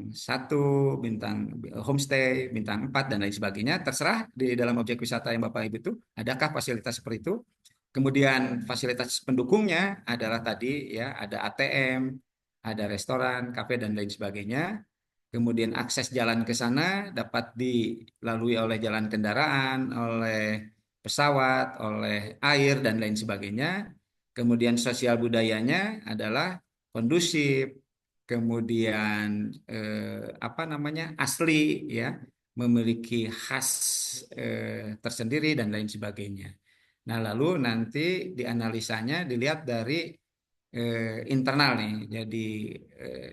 1, bintang homestay, bintang 4 dan lain sebagainya. Terserah di dalam objek wisata yang Bapak Ibu itu, adakah fasilitas seperti itu. Kemudian fasilitas pendukungnya adalah tadi, ya, ada ATM, ada restoran, kafe dan lain sebagainya. Kemudian akses jalan ke sana dapat dilalui oleh jalan kendaraan, oleh pesawat, oleh air dan lain sebagainya. Kemudian sosial budayanya adalah kondusif, kemudian apa namanya, asli, ya, memiliki khas tersendiri dan lain sebagainya. Nah, lalu nanti dianalisanya dilihat dari internal nih, jadi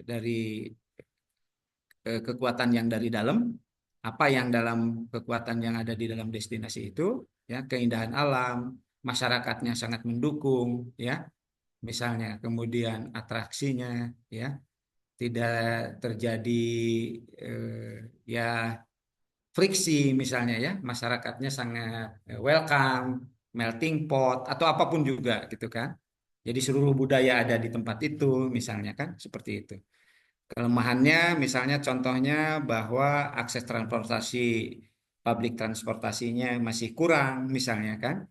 dari kekuatan yang dari dalam, apa yang dalam kekuatan yang ada di dalam destinasi itu, ya, keindahan alam, masyarakatnya sangat mendukung, ya, misalnya, kemudian atraksinya, ya, tidak terjadi ya friksi misalnya, ya, masyarakatnya sangat welcome, melting pot atau apapun juga gitu kan. Jadi seluruh budaya ada di tempat itu misalnya kan, seperti itu. Kelemahannya misalnya contohnya bahwa akses transportasi, publik transportasinya masih kurang misalnya kan.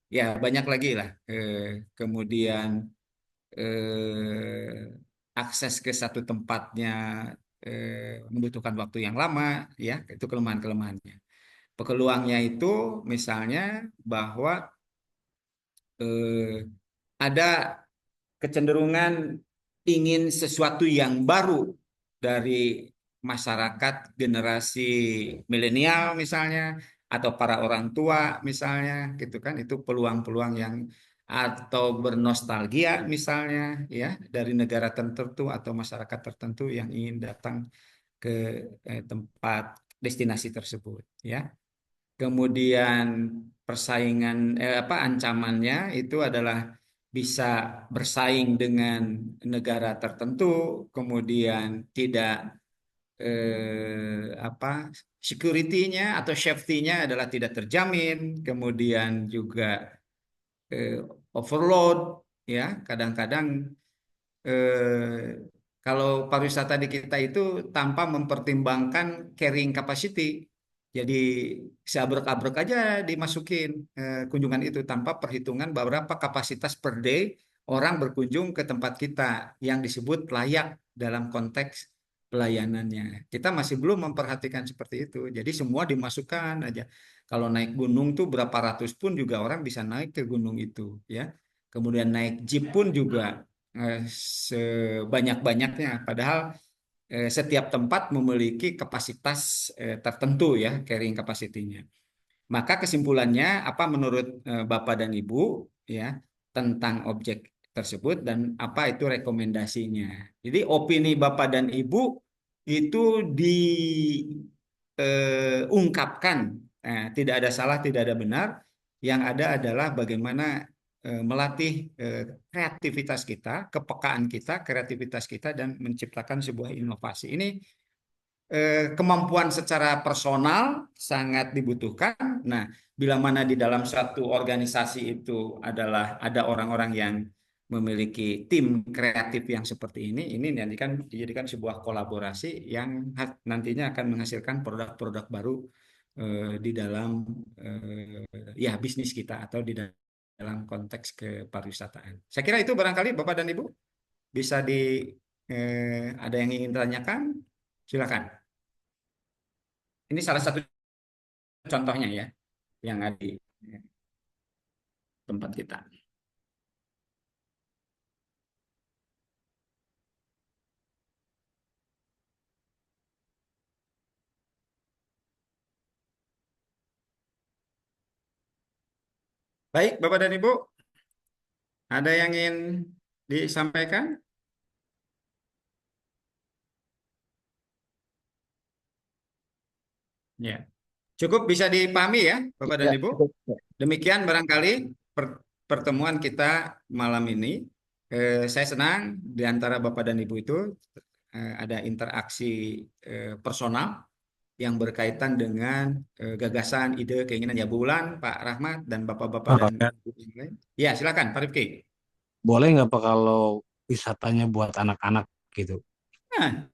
Ya banyak lagi lah. Kemudian akses ke satu tempatnya membutuhkan waktu yang lama, ya, itu kelemahan-kelemahannya. Peluangnya itu misalnya bahwa eh, ada kecenderungan ingin sesuatu yang baru dari masyarakat generasi milenial misalnya, atau para orang tua misalnya gitu kan, itu peluang-peluang yang, atau bernostalgia misalnya, ya, dari negara tertentu atau masyarakat tertentu yang ingin datang ke tempat destinasi tersebut, ya. Kemudian persaingan apa ancamannya itu adalah bisa bersaing dengan negara tertentu, kemudian tidak apa security-nya atau safety-nya adalah tidak terjamin, kemudian juga eh, overload, ya, kadang-kadang kalau pariwisata di kita itu tanpa mempertimbangkan carrying capacity. Jadi seabrek-abrek aja dimasukin kunjungan itu tanpa perhitungan berapa kapasitas per day orang berkunjung ke tempat kita yang disebut layak dalam konteks pelayanannya. Kita masih belum memperhatikan seperti itu. Jadi semua dimasukkan aja. Kalau naik gunung tuh berapa ratus pun juga orang bisa naik ke gunung itu, ya. Kemudian naik jeep pun juga sebanyak-banyaknya. Padahal setiap tempat memiliki kapasitas tertentu, ya, carrying capacity-nya. Maka kesimpulannya apa menurut Bapak dan Ibu, ya, tentang objek tersebut dan apa itu rekomendasinya. Jadi opini Bapak dan Ibu itu diungkapkan, tidak ada salah, tidak ada benar. Yang ada adalah bagaimana melatih kreativitas kita, kepekaan kita, kreativitas kita, dan menciptakan sebuah inovasi. Ini kemampuan secara personal sangat dibutuhkan. Nah, bila mana di dalam satu organisasi itu adalah ada orang-orang yang memiliki tim kreatif yang seperti ini nanti kan dijadikan sebuah kolaborasi yang nantinya akan menghasilkan produk-produk baru di dalam ya bisnis kita atau di dalam konteks kepariwisataan. Saya kira itu barangkali Bapak dan Ibu bisa ada yang ingin tanyakan, silakan. Ini salah satu contohnya ya yang ada di tempat kita. Baik, Bapak dan Ibu, ada yang ingin disampaikan? Ya, cukup bisa dipahami ya, Bapak dan Ya, Ibu. cukup. Demikian barangkali pertemuan kita malam ini. Saya senang di antara Bapak dan Ibu itu ada interaksi personal yang berkaitan dengan gagasan, ide, keinginan ya Bu Wulan, Pak Rahmat, dan Bapak-Bapak dan Ibu yang lain. Ya, silakan Pak Rifki. Boleh nggak Pak kalau wisatanya buat anak-anak gitu? Nah,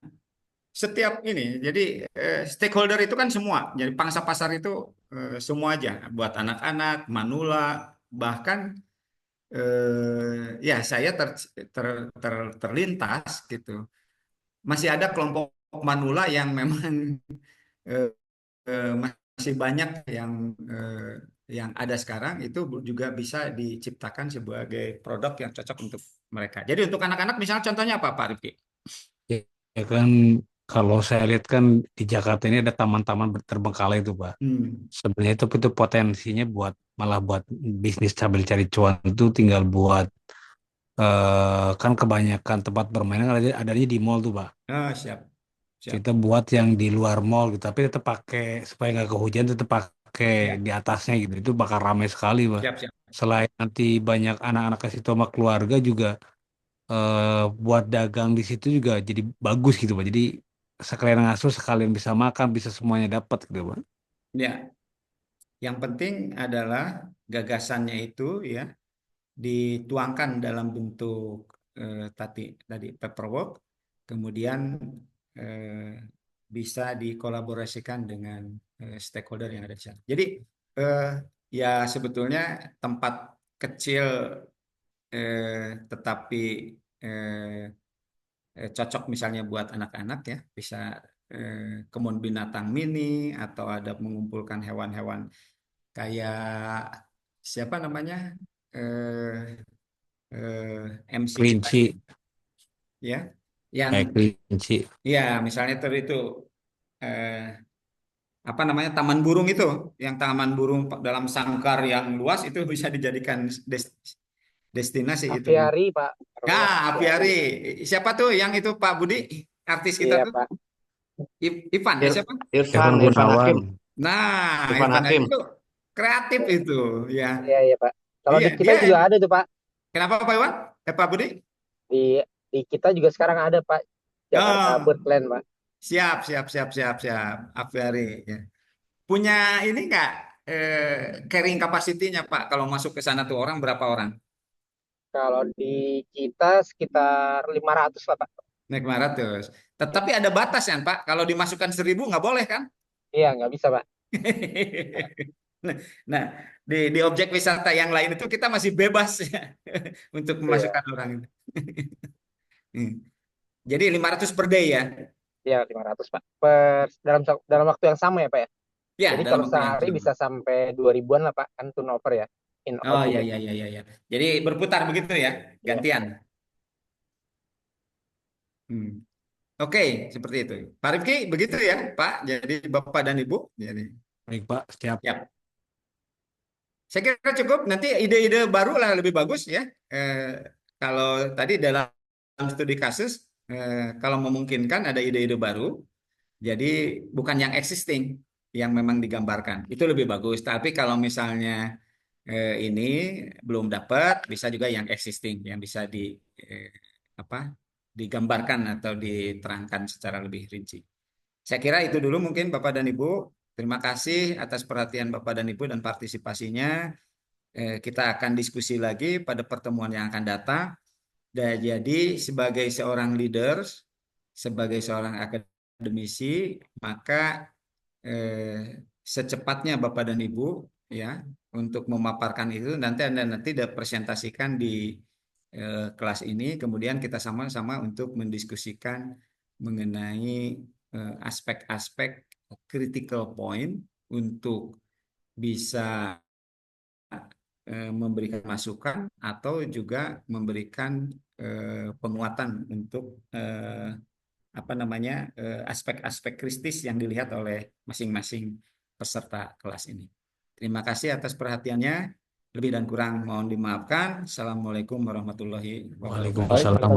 setiap ini, jadi stakeholder itu kan semua. Jadi pangsa pasar itu semua aja, buat anak-anak, manula, bahkan ya saya terlintas gitu. Masih ada kelompok manula yang memang eh, masih banyak yang ada sekarang itu juga bisa diciptakan sebagai produk yang cocok untuk mereka. Jadi untuk anak-anak misalnya contohnya apa Pak Rifki? Ya kan kalau saya lihat kan di Jakarta ini ada taman-taman terbengkalai itu Pak. Sebenarnya itu potensinya buat malah buat bisnis sambil cari cuan itu tinggal buat kan kebanyakan tempat bermain kan adanya di mall tuh Pak. Oh, siap. Siap. Kita buat yang di luar mall gitu, tapi tetap pakai supaya nggak kehujan tetap pakai Ya. di atasnya gitu. Itu bakal ramai sekali Pak. Siap, siap. Selain nanti banyak anak-anak ke situ sama keluarga juga buat dagang di situ juga jadi bagus gitu Pak. Jadi sekalian ngasuh, sekalian bisa makan, bisa semuanya dapat gitu Pak. Ya. Yang penting adalah gagasannya itu ya dituangkan dalam bentuk tadi paperwork, kemudian bisa dikolaborasikan dengan stakeholder yang ada di sana. Jadi ya sebetulnya tempat kecil tetapi cocok misalnya buat anak-anak ya, bisa kebun binatang mini atau ada mengumpulkan hewan-hewan kayak siapa namanya MC Kelinci, ya yang kayak kelinci. ya misalnya itu apa namanya taman burung itu yang taman burung dalam sangkar yang luas itu bisa dijadikan destinasi itu. Apiari, Pak. Ya, apiari. Siapa tuh yang itu Pak Budi artis kita Iya, tuh Pak. Ivan ya siapa? Irfan Irfan Irfan Gunawan. Hakim. Nah, Irfan Irfan Hakim. itu kreatif itu ya. Iya, iya, Pak. Kalau Iya, di kita dia juga ada tuh, Pak. kenapa Pak Iwan? Pak Budi? Di kita juga sekarang ada, Pak. Jakarta Oh, Birdland, Pak. siap, siap, siap, siap, siap. Apiari. Ya. Punya ini nggak carrying capacity-nya Pak? Kalau masuk ke sana tuh orang berapa orang? Kalau di kita sekitar 500 lah, Pak. Naik 500. Tetapi ada batas kan Pak? Kalau dimasukkan 1.000 nggak boleh kan? Iya, nggak bisa, Pak. Nah, di objek wisata yang lain itu kita masih bebas ya untuk Iya, memasukkan orang itu. Jadi 500 per day ya. iya 500, Pak. Dalam waktu yang sama ya, Pak ya. Ya, Jadi dalam kalau waktu yang sehari sama. bisa sampai 2.000-an lah, Pak. Kan turnover ya. In Oh out ya gitu. ya ya ya ya. Jadi berputar begitu ya, Iya. gantian. Oke, seperti itu. Pak Rifki, begitu ya, Pak. Jadi Bapak dan Ibu. Jadi, Baik Pak, siap. ya. Saya kira cukup. Nanti ide-ide baru lah lebih bagus ya. Kalau tadi dalam studi kasus, kalau memungkinkan ada ide-ide baru. Jadi bukan yang existing yang memang digambarkan. Itu lebih bagus. Tapi kalau misalnya ini belum dapat, bisa juga yang existing yang bisa digambarkan atau diterangkan secara lebih rinci. Saya kira itu dulu mungkin Bapak dan Ibu. Terima kasih atas perhatian Bapak dan Ibu dan partisipasinya. Kita akan diskusi lagi pada pertemuan yang akan datang. Dan jadi sebagai seorang leaders, sebagai seorang akademisi, maka secepatnya Bapak dan Ibu ya untuk memaparkan itu nanti Anda presentasikan di kelas ini, kemudian kita sama-sama untuk mendiskusikan mengenai aspek-aspek critical point untuk bisa memberikan masukan atau juga memberikan penguatan untuk aspek-aspek kritis yang dilihat oleh masing-masing peserta kelas ini. Terima kasih atas perhatiannya. Lebih dan kurang mohon dimaafkan. Assalamualaikum warahmatullahi wabarakatuh. Waalaikumsalam.